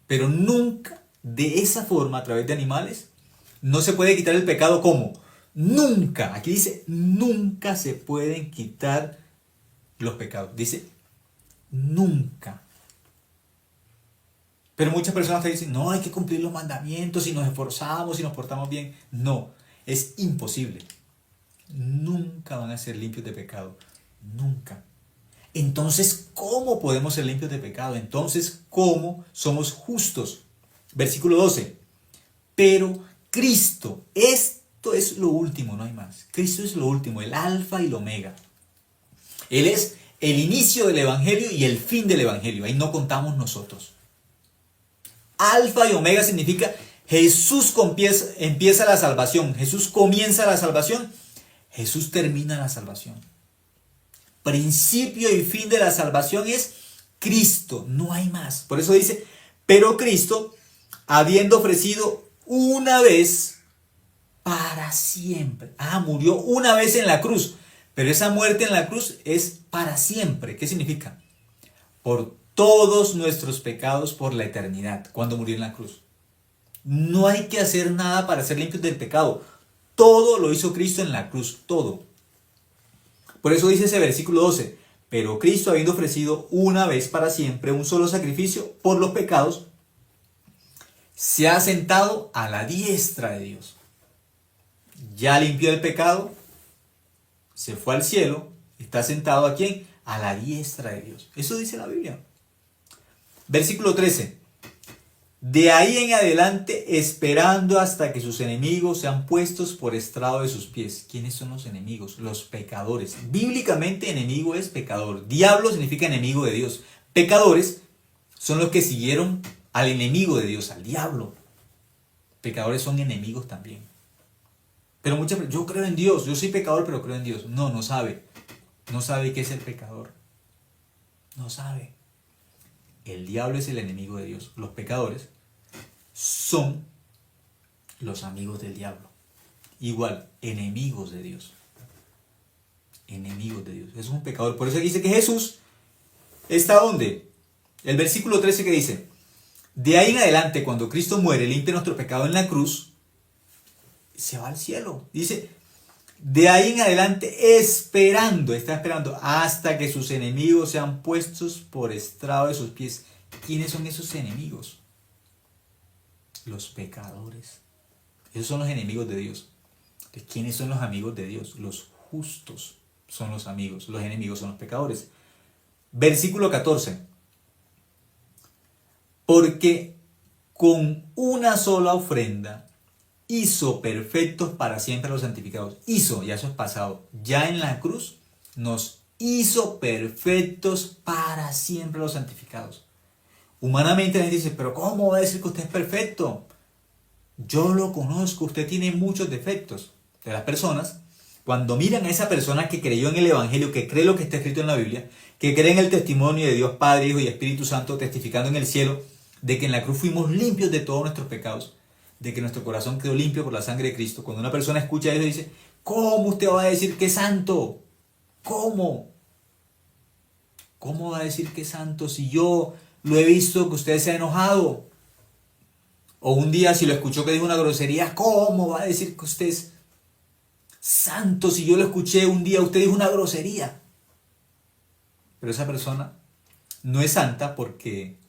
[SPEAKER 1] pero nunca de esa forma, a través de animales. No se puede quitar el pecado. ¿Cómo? Nunca. Aquí dice, nunca se pueden quitar los pecados. Dice, nunca. Pero muchas personas te dicen, no, hay que cumplir los mandamientos, si nos esforzamos, si nos portamos bien. No, es imposible. Nunca van a ser limpios de pecado. Nunca. Entonces, ¿cómo podemos ser limpios de pecado? Entonces, ¿cómo somos justos? Versículo 12. Pero Cristo, esto es lo último, no hay más. Cristo es lo último, el alfa y el omega. Él es el inicio del evangelio y el fin del evangelio. Ahí no contamos nosotros. Alfa y omega significa Jesús empieza la salvación. Jesús comienza la salvación. Jesús termina la salvación. Principio y fin de la salvación es Cristo, no hay más. Por eso dice, pero Cristo, habiendo ofrecido una vez para siempre. Murió una vez en la cruz, Pero esa muerte en la cruz es para siempre. ¿Qué significa? Por todos nuestros pecados por la eternidad, cuando murió en la cruz. No hay que hacer nada para ser limpios del pecado. Todo lo hizo Cristo en la cruz, todo. Por eso dice ese versículo 12, pero Cristo, habiendo ofrecido una vez para siempre un solo sacrificio por los pecados, se ha sentado a la diestra de Dios. Ya limpió el pecado, se fue al cielo, está sentado ¿a quién? A la diestra de Dios. Eso dice la Biblia. Versículo 13. De ahí en adelante, esperando hasta que sus enemigos sean puestos por estrado de sus pies. ¿Quiénes son los enemigos? Los pecadores. Bíblicamente, enemigo es pecador. Diablo significa enemigo de Dios. Pecadores son los que siguieron al enemigo de Dios, al diablo. Pecadores son enemigos también. Pero muchas veces, yo creo en Dios, yo soy pecador, pero creo en Dios. No, no sabe. No sabe qué es el pecador. No sabe. El diablo es el enemigo de Dios. Los pecadores son los amigos del diablo. Igual, enemigos de Dios. Enemigos de Dios. Eso es un pecador. Por eso aquí dice que Jesús está ¿dónde? El versículo 13 que dice, de ahí en adelante, cuando Cristo muere, limpia nuestro pecado en la cruz, se va al cielo. Dice, de ahí en adelante está esperando hasta que sus enemigos sean puestos por estrado de sus pies. ¿Quiénes son esos enemigos? Los pecadores. Esos son los enemigos de Dios. Entonces, ¿quiénes son los amigos de Dios? Los justos son los amigos. Los enemigos son los pecadores. Versículo 14. Porque con una sola ofrenda hizo perfectos para siempre a los santificados. Hizo, ya eso es pasado. Ya en la cruz nos hizo perfectos para siempre a los santificados. Humanamente la gente dice, pero ¿cómo va a decir que usted es perfecto? Yo lo conozco, usted tiene muchos defectos. De las personas, cuando miran a esa persona que creyó en el Evangelio, que cree lo que está escrito en la Biblia, que cree en el testimonio de Dios Padre, Hijo y Espíritu Santo, testificando en el cielo, de que en la cruz fuimos limpios de todos nuestros pecados, de que nuestro corazón quedó limpio por la sangre de Cristo. Cuando una persona escucha eso dice, ¿cómo usted va a decir que es santo? ¿Cómo? ¿Cómo va a decir que es santo si yo lo he visto que usted se ha enojado? O un día si lo escuchó que dijo una grosería, ¿cómo va a decir que usted es santo si yo lo escuché un día usted dijo una grosería? Pero esa persona no es santa porque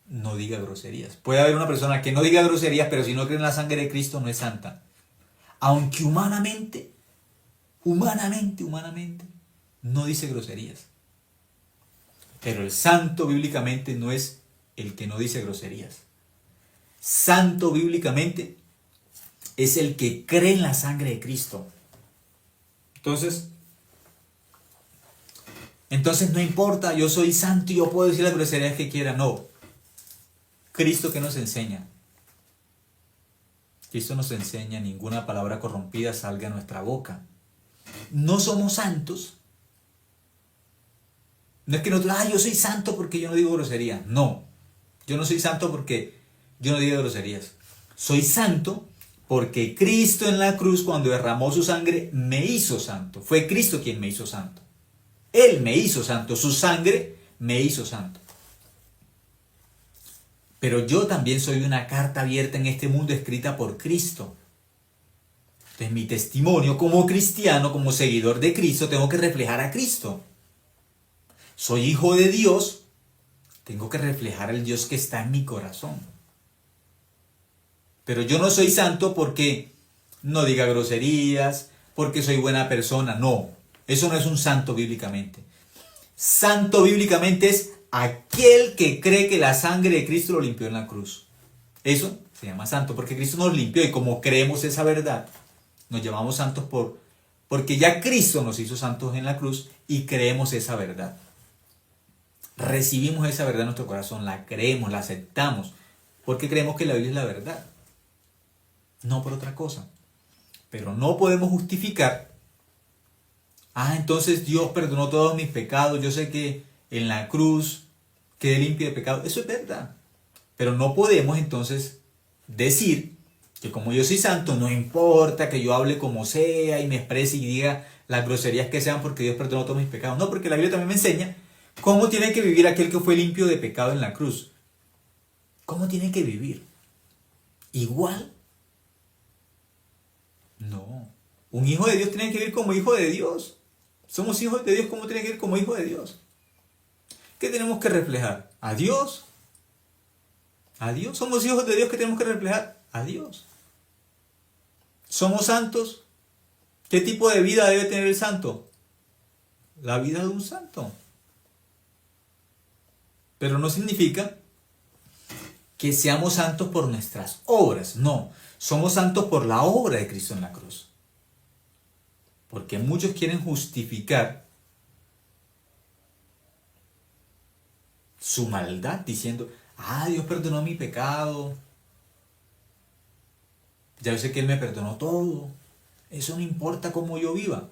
[SPEAKER 1] no diga groserías. Puede haber una persona que no diga groserías, pero si no cree en la sangre de Cristo no es santa. Aunque humanamente, no dice groserías. Pero el santo bíblicamente no es el que no dice groserías. Santo bíblicamente es el que cree en la sangre de Cristo. Entonces no importa, yo soy santo y yo puedo decir las groserías que quiera. No. Cristo que nos enseña. Cristo nos enseña ninguna palabra corrompida salga de nuestra boca. No somos santos. No es que nosotros, yo soy santo porque yo no digo grosería. No, yo no soy santo porque yo no digo groserías. Soy santo porque Cristo en la cruz, cuando derramó su sangre, me hizo santo. Fue Cristo quien me hizo santo. Él me hizo santo. Su sangre me hizo santo. Pero yo también soy una carta abierta en este mundo escrita por Cristo. Entonces mi testimonio como cristiano, como seguidor de Cristo, tengo que reflejar a Cristo. Soy hijo de Dios, tengo que reflejar al Dios que está en mi corazón. Pero yo no soy santo porque no diga groserías, porque soy buena persona. No, eso no es un santo bíblicamente. Santo bíblicamente es aquel que cree que la sangre de Cristo lo limpió en la cruz. Eso se llama santo, porque Cristo nos limpió y como creemos esa verdad, nos llamamos santos porque ya Cristo nos hizo santos en la cruz y creemos esa verdad. Recibimos esa verdad en nuestro corazón, la creemos, la aceptamos, porque creemos que la Biblia es la verdad. No por otra cosa. Pero no podemos justificar, entonces Dios perdonó todos mis pecados, yo sé que en la cruz quedé limpio de pecado. Eso es verdad. Pero no podemos entonces decir Que como yo soy santo, no importa que yo hable como sea y me exprese y diga las groserías que sean porque Dios perdonó todos mis pecados. No, porque la Biblia también me enseña cómo tiene que vivir aquel que fue limpio de pecado en la cruz. ¿Cómo tiene que vivir? ¿Igual? No. Un hijo de Dios tiene que vivir como hijo de Dios. Somos hijos de Dios, ¿cómo tiene que vivir como hijo de Dios? ¿Qué tenemos que reflejar? ¿A Dios? ¿A Dios? ¿Somos hijos de Dios que tenemos que reflejar? A Dios. ¿Somos santos? ¿Qué tipo de vida debe tener el santo? La vida de un santo. Pero no significa que seamos santos por nuestras obras. No, somos santos por la obra de Cristo en la cruz. Porque muchos quieren justificar su maldad diciendo, Dios perdonó mi pecado. Ya yo sé que Él me perdonó todo. Eso no importa cómo yo viva.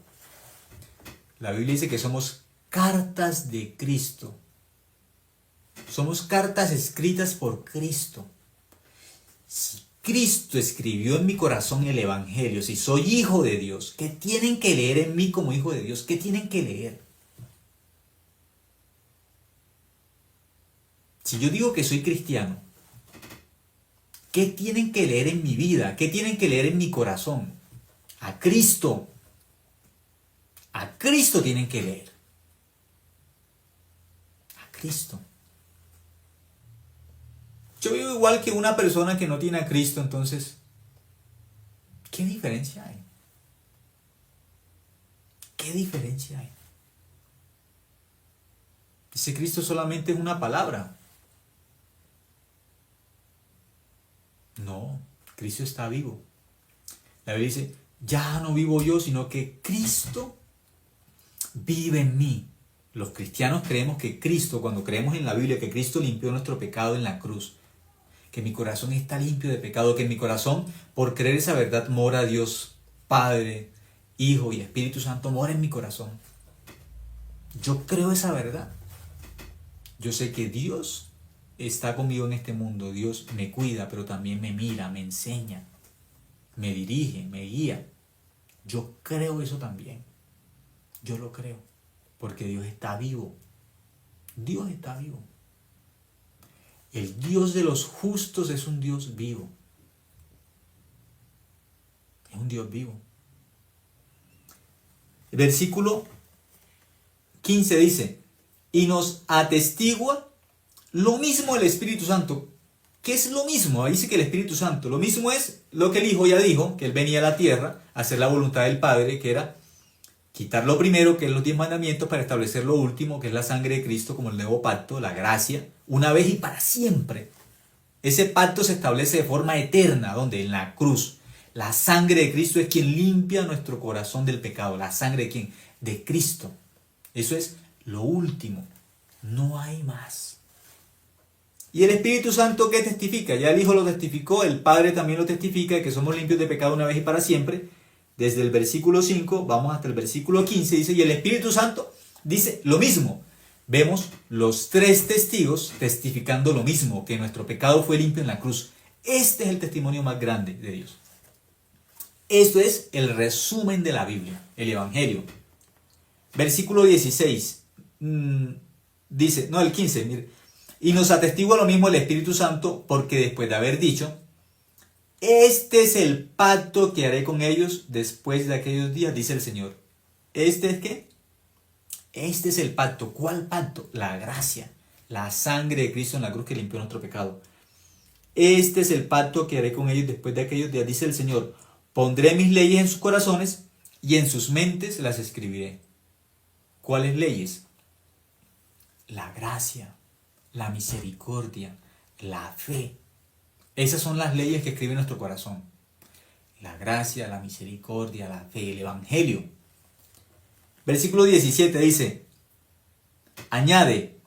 [SPEAKER 1] La Biblia dice que somos cartas de Cristo. Somos cartas escritas por Cristo. Si Cristo escribió en mi corazón el Evangelio, si soy hijo de Dios, ¿qué tienen que leer en mí como hijo de Dios? ¿Qué tienen que leer? Si yo digo que soy cristiano, ¿qué tienen que leer en mi vida? ¿Qué tienen que leer en mi corazón? A Cristo. A Cristo tienen que leer. A Cristo. Yo vivo igual que una persona que no tiene a Cristo, entonces, ¿qué diferencia hay? ¿Qué diferencia hay? Ese Cristo solamente es una palabra. No, Cristo está vivo. La Biblia dice, ya no vivo yo, sino que Cristo vive en mí. Los cristianos creemos que Cristo, cuando creemos en la Biblia, que Cristo limpió nuestro pecado en la cruz, que mi corazón está limpio de pecado, que en mi corazón, por creer esa verdad, mora Dios Padre, Hijo y Espíritu Santo, mora en mi corazón. Yo creo esa verdad. Yo sé que Dios está conmigo en este mundo. Dios me cuida, pero también me mira, me enseña, me dirige, me guía. Yo creo eso también. Yo lo creo, porque Dios está vivo. Dios está vivo. El Dios de los justos es un Dios vivo. Es un Dios vivo. El versículo 15 dice, y nos atestigua lo mismo el Espíritu Santo. ¿Qué es lo mismo? Ahí dice que el Espíritu Santo. Lo mismo es lo que el Hijo ya dijo, que Él venía a la tierra a hacer la voluntad del Padre, que era quitar lo primero, que es los 10 mandamientos, para establecer lo último, que es la sangre de Cristo, como el nuevo pacto, la gracia, una vez y para siempre. Ese pacto se establece de forma eterna, donde en la cruz, la sangre de Cristo es quien limpia nuestro corazón del pecado. ¿La sangre de quién? De Cristo. Eso es lo último. No hay más. ¿Y el Espíritu Santo qué testifica? Ya el Hijo lo testificó, el Padre también lo testifica, de que somos limpios de pecado una vez y para siempre. Desde el versículo 5 vamos hasta el versículo 15, dice, y el Espíritu Santo dice lo mismo. Vemos los 3 testigos testificando lo mismo, que nuestro pecado fue limpio en la cruz. Este es el testimonio más grande de Dios. Esto es el resumen de la Biblia, el Evangelio. Versículo 16, dice, no, el 15, mire, y nos atestigua lo mismo el Espíritu Santo, porque después de haber dicho, este es el pacto que haré con ellos después de aquellos días, dice el Señor. ¿Este es qué? Este es el pacto. ¿Cuál pacto? La gracia, la sangre de Cristo en la cruz que limpió nuestro pecado. Este es el pacto que haré con ellos después de aquellos días, dice el Señor. Pondré mis leyes en sus corazones y en sus mentes las escribiré. ¿Cuáles leyes? La gracia, la misericordia, la fe. Esas son las leyes que escribe nuestro corazón. La gracia, la misericordia, la fe, el Evangelio. Versículo 17 dice, añade,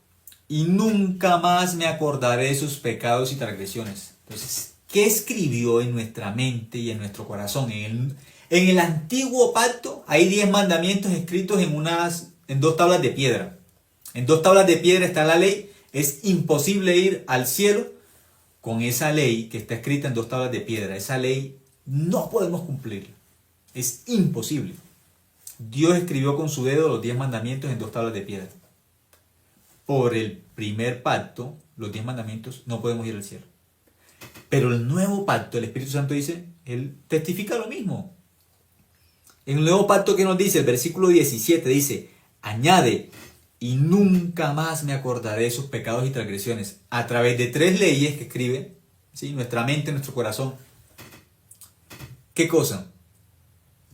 [SPEAKER 1] y nunca más me acordaré de sus pecados y transgresiones. Entonces, ¿qué escribió en nuestra mente y en nuestro corazón? En el antiguo pacto hay 10 mandamientos escritos en 2 tablas de piedra. En 2 tablas de piedra está la ley. Es imposible ir al cielo con esa ley que está escrita en 2 tablas de piedra. Esa ley no podemos cumplirla. Es imposible. Dios escribió con su dedo los 10 mandamientos en 2 tablas de piedra. Por el primer pacto, los 10 mandamientos, no podemos ir al cielo. Pero el nuevo pacto, el Espíritu Santo dice, Él testifica lo mismo. En el nuevo pacto que nos dice, el versículo 17 dice, añade, y nunca más me acordaré de sus pecados y transgresiones. A través de 3 leyes que escribe, ¿sí? Nuestra mente, nuestro corazón. ¿Qué cosa?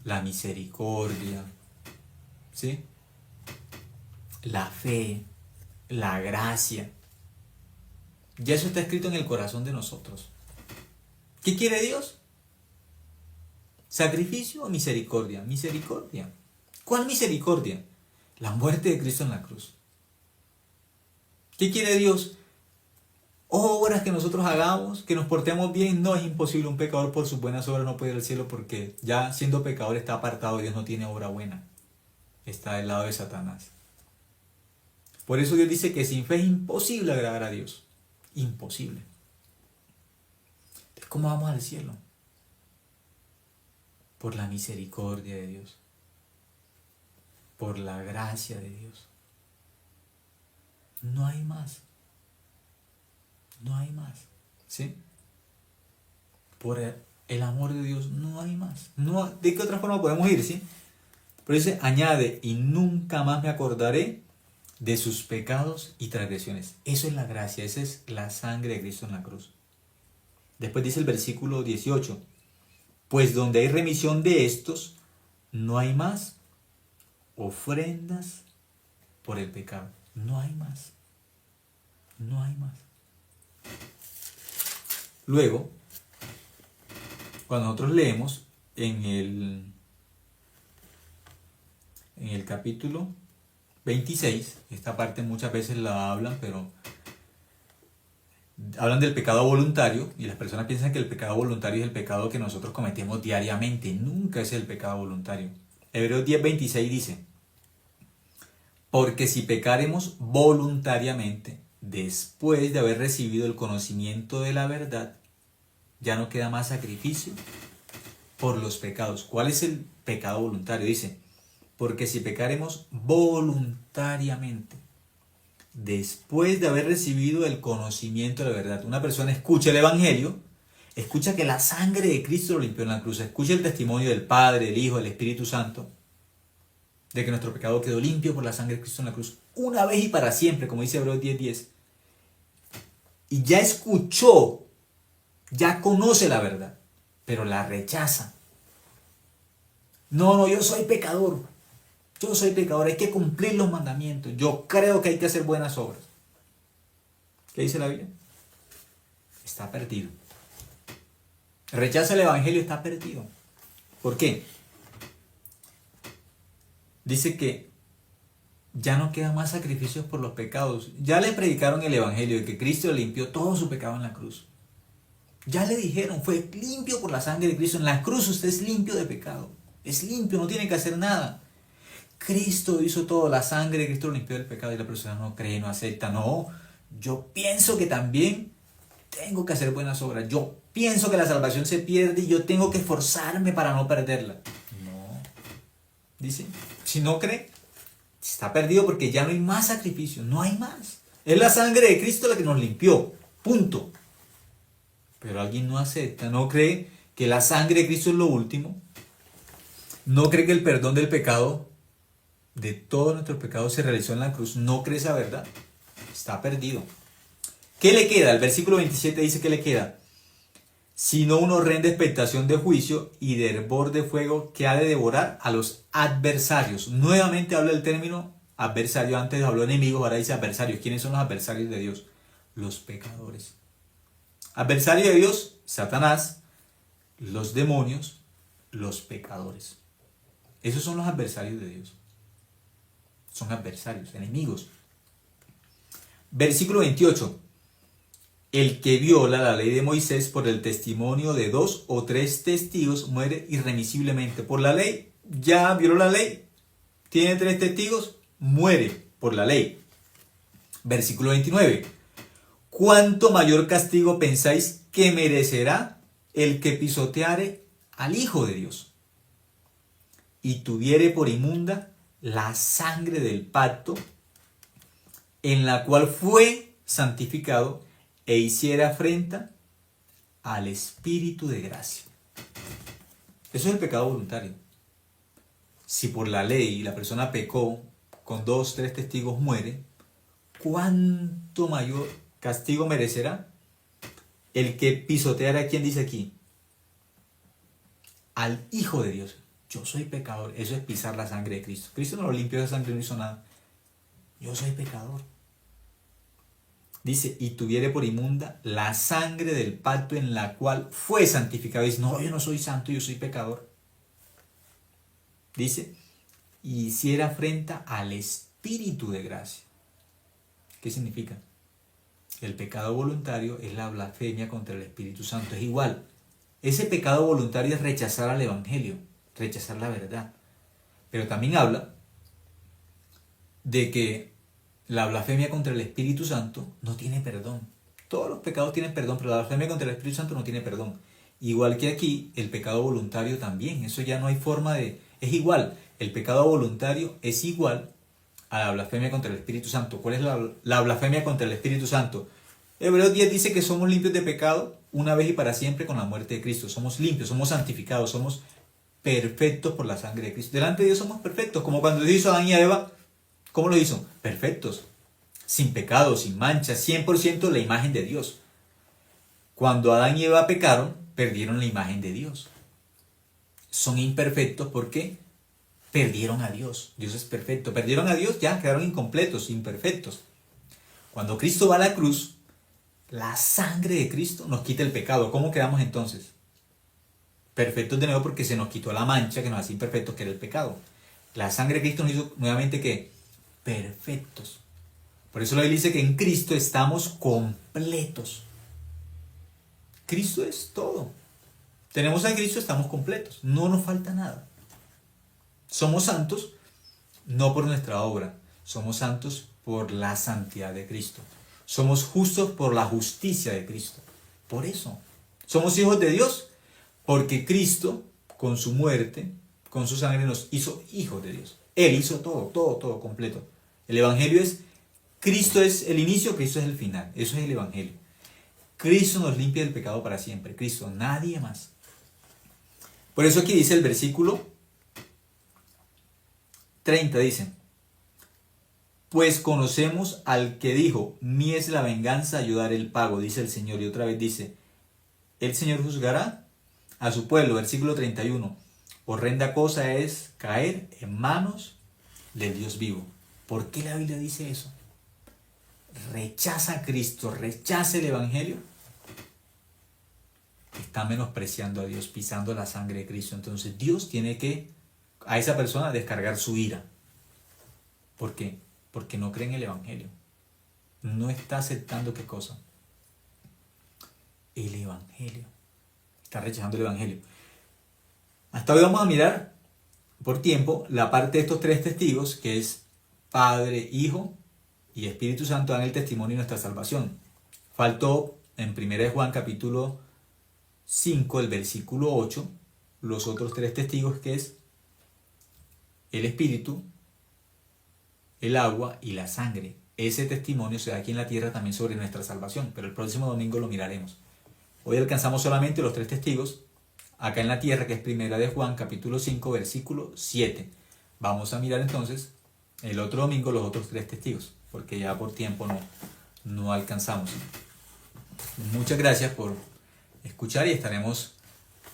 [SPEAKER 1] La misericordia, ¿sí? La fe, la gracia. Ya eso está escrito en el corazón de nosotros. ¿Qué quiere Dios? ¿Sacrificio o misericordia? Misericordia. ¿Cuál misericordia? La muerte de Cristo en la cruz. ¿Qué quiere Dios? Obras que nosotros hagamos, que nos portemos bien. No, es imposible. Un pecador por sus buenas obras no puede ir al cielo porque ya siendo pecador está apartado. Dios no tiene obra buena. Está del lado de Satanás. Por eso Dios dice que sin fe es imposible agradar a Dios. Imposible. Entonces, ¿cómo vamos al cielo? Por la misericordia de Dios. Por la gracia de Dios. No hay más. No hay más. ¿Sí? Por el amor de Dios no hay más. No, ¿de qué otra forma podemos ir? ¿Sí? Pero dice, añade, y nunca más me acordaré de sus pecados y transgresiones. Eso es la gracia, esa es la sangre de Cristo en la cruz. Después dice el versículo 18, pues donde hay remisión de estos, no hay más ofrendas por el pecado. No hay más. No hay más. Luego, cuando nosotros leemos en el capítulo 26, esta parte muchas veces la hablan, pero hablan del pecado voluntario y las personas piensan que el pecado voluntario es el pecado que nosotros cometemos diariamente. Nunca es el pecado voluntario. Hebreos 10:26 dice, porque si pecaremos voluntariamente, después de haber recibido el conocimiento de la verdad, ya no queda más sacrificio por los pecados. ¿Cuál es el pecado voluntario? Dice, porque si pecaremos voluntariamente, después de haber recibido el conocimiento de la verdad. Una persona escucha el Evangelio, escucha que la sangre de Cristo lo limpió en la cruz, escucha el testimonio del Padre, del Hijo, del Espíritu Santo, de que nuestro pecado quedó limpio por la sangre de Cristo en la cruz, una vez y para siempre, como dice Hebreos 10:10. Y ya escuchó, ya conoce la verdad, pero la rechaza. No, yo soy pecador. Yo soy pecador, hay que cumplir los mandamientos. Yo creo que hay que hacer buenas obras. ¿Qué dice la Biblia? Está perdido. Rechaza el Evangelio, está perdido. ¿Por qué? Dice que ya no quedan más sacrificios por los pecados. Ya le predicaron el Evangelio de que Cristo limpió todo su pecado en la cruz. Ya le dijeron, fue limpio por la sangre de Cristo. En la cruz usted es limpio de pecado. Es limpio, no tiene que hacer nada. Cristo hizo todo, la sangre de Cristo lo limpió del pecado y la persona no cree, no acepta. No, yo pienso que también tengo que hacer buenas obras. Yo pienso que la salvación se pierde y yo tengo que esforzarme para no perderla. No. Dice, si no cree, está perdido porque ya no hay más sacrificio, no hay más. Es la sangre de Cristo la que nos limpió, punto. Pero alguien no acepta, no cree que la sangre de Cristo es lo último. No cree que el perdón del pecado, de todos nuestros pecados, se realizó en la cruz. No cree esa verdad. Está perdido. ¿Qué le queda? El versículo 27 dice que le queda. Sino una horrenda expectación de juicio y de hervor de fuego que ha de devorar a los adversarios. Nuevamente habla el término adversario. Antes habló enemigos, ahora dice adversarios. ¿Quiénes son los adversarios de Dios? Los pecadores. Adversario de Dios, Satanás, los demonios, los pecadores. Esos son los adversarios de Dios. Son adversarios, enemigos. Versículo 28. El que viola la ley de Moisés por el testimonio de 2 o 3 testigos muere irremisiblemente. Por la ley, ya violó la ley. Tiene 3 testigos, muere por la ley. Versículo 29. ¿cuánto mayor castigo pensáis que merecerá el que pisoteare al Hijo de Dios y tuviere por inmunda la sangre del pacto en la cual fue santificado e hiciera afrenta al Espíritu de gracia? Eso es el pecado voluntario. Si por la ley la persona pecó, con 2, 3 testigos muere, ¿cuánto mayor castigo merecerá el que pisoteara? ¿Quién dice aquí? Al Hijo de Dios. Yo soy pecador. Eso es pisar la sangre de Cristo. Cristo no lo limpió de sangre, no hizo nada. Yo soy pecador. Dice, y tuviere por inmunda la sangre del pacto en la cual fue santificado. Dice, no, yo no soy santo, yo soy pecador. Dice, y hiciera afrenta al Espíritu de gracia. ¿Qué significa? El pecado voluntario es la blasfemia contra el Espíritu Santo. Es igual. Ese pecado voluntario es rechazar al Evangelio, rechazar la verdad. Pero también habla de que la blasfemia contra el Espíritu Santo no tiene perdón. Todos los pecados tienen perdón, pero la blasfemia contra el Espíritu Santo no tiene perdón. Igual que aquí, el pecado voluntario también. Eso ya no hay forma de... Es igual. El pecado voluntario es igual a la blasfemia contra el Espíritu Santo. ¿Cuál es la blasfemia contra el Espíritu Santo? Hebreos 10 dice que somos limpios de pecado una vez y para siempre con la muerte de Cristo. Somos limpios, somos santificados, somos perfectos por la sangre de Cristo. Delante de Dios somos perfectos, como cuando Dios hizo a Adán y a Eva. ¿Cómo lo hizo? Perfectos, sin pecado, sin mancha, 100% la imagen de Dios. Cuando Adán y Eva pecaron, perdieron la imagen de Dios. Son imperfectos porque perdieron a Dios. Dios es perfecto. Perdieron a Dios, ya quedaron incompletos, imperfectos. Cuando Cristo va a la cruz, la sangre de Cristo nos quita el pecado. ¿Cómo quedamos entonces? Perfectos de nuevo porque se nos quitó la mancha que nos hacía imperfectos, que era el pecado. La sangre de Cristo nos hizo nuevamente ¿qué? Perfectos. Por eso la Biblia dice que en Cristo estamos completos. Cristo es todo. Tenemos a Cristo, estamos completos. No nos falta nada. Somos santos no por nuestra obra. Somos santos por la santidad de Cristo. Somos justos por la justicia de Cristo. Por eso. Somos hijos de Dios porque Cristo, con su muerte, con su sangre, nos hizo hijos de Dios. Él hizo todo completo. El Evangelio es, Cristo es el inicio, Cristo es el final. Eso es el Evangelio. Cristo nos limpia del pecado para siempre. Cristo, nadie más. Por eso aquí dice el versículo 30, dice, pues conocemos al que dijo, mía es la venganza, yo daré el pago, dice el Señor. Y otra vez dice, el Señor juzgará a su pueblo. Versículo 31, horrenda cosa es caer en manos del Dios vivo. ¿Por qué la Biblia dice eso? Rechaza a Cristo, rechaza el Evangelio, está menospreciando a Dios, pisando la sangre de Cristo. Entonces Dios tiene que a esa persona descargar su ira. ¿Por qué? Porque no cree en el Evangelio. No está aceptando ¿qué cosa? El Evangelio. Está rechazando el Evangelio. Hasta hoy vamos a mirar por tiempo la parte de estos 3 testigos, que es Padre, Hijo y Espíritu Santo, dan el testimonio de nuestra salvación. Faltó en 1 Juan capítulo 5, el versículo 8, los otros 3 testigos, que es el Espíritu, el agua y la sangre. Ese testimonio se da aquí en la tierra también sobre nuestra salvación, pero el próximo domingo lo miraremos. Hoy alcanzamos solamente los 3 testigos acá en la tierra, que es 1 Juan capítulo 5, versículo 7. Vamos a mirar entonces el otro domingo los otros 3 testigos, porque ya por tiempo no alcanzamos. Muchas gracias por escuchar y estaremos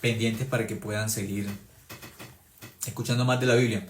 [SPEAKER 1] pendientes para que puedan seguir escuchando más de la Biblia.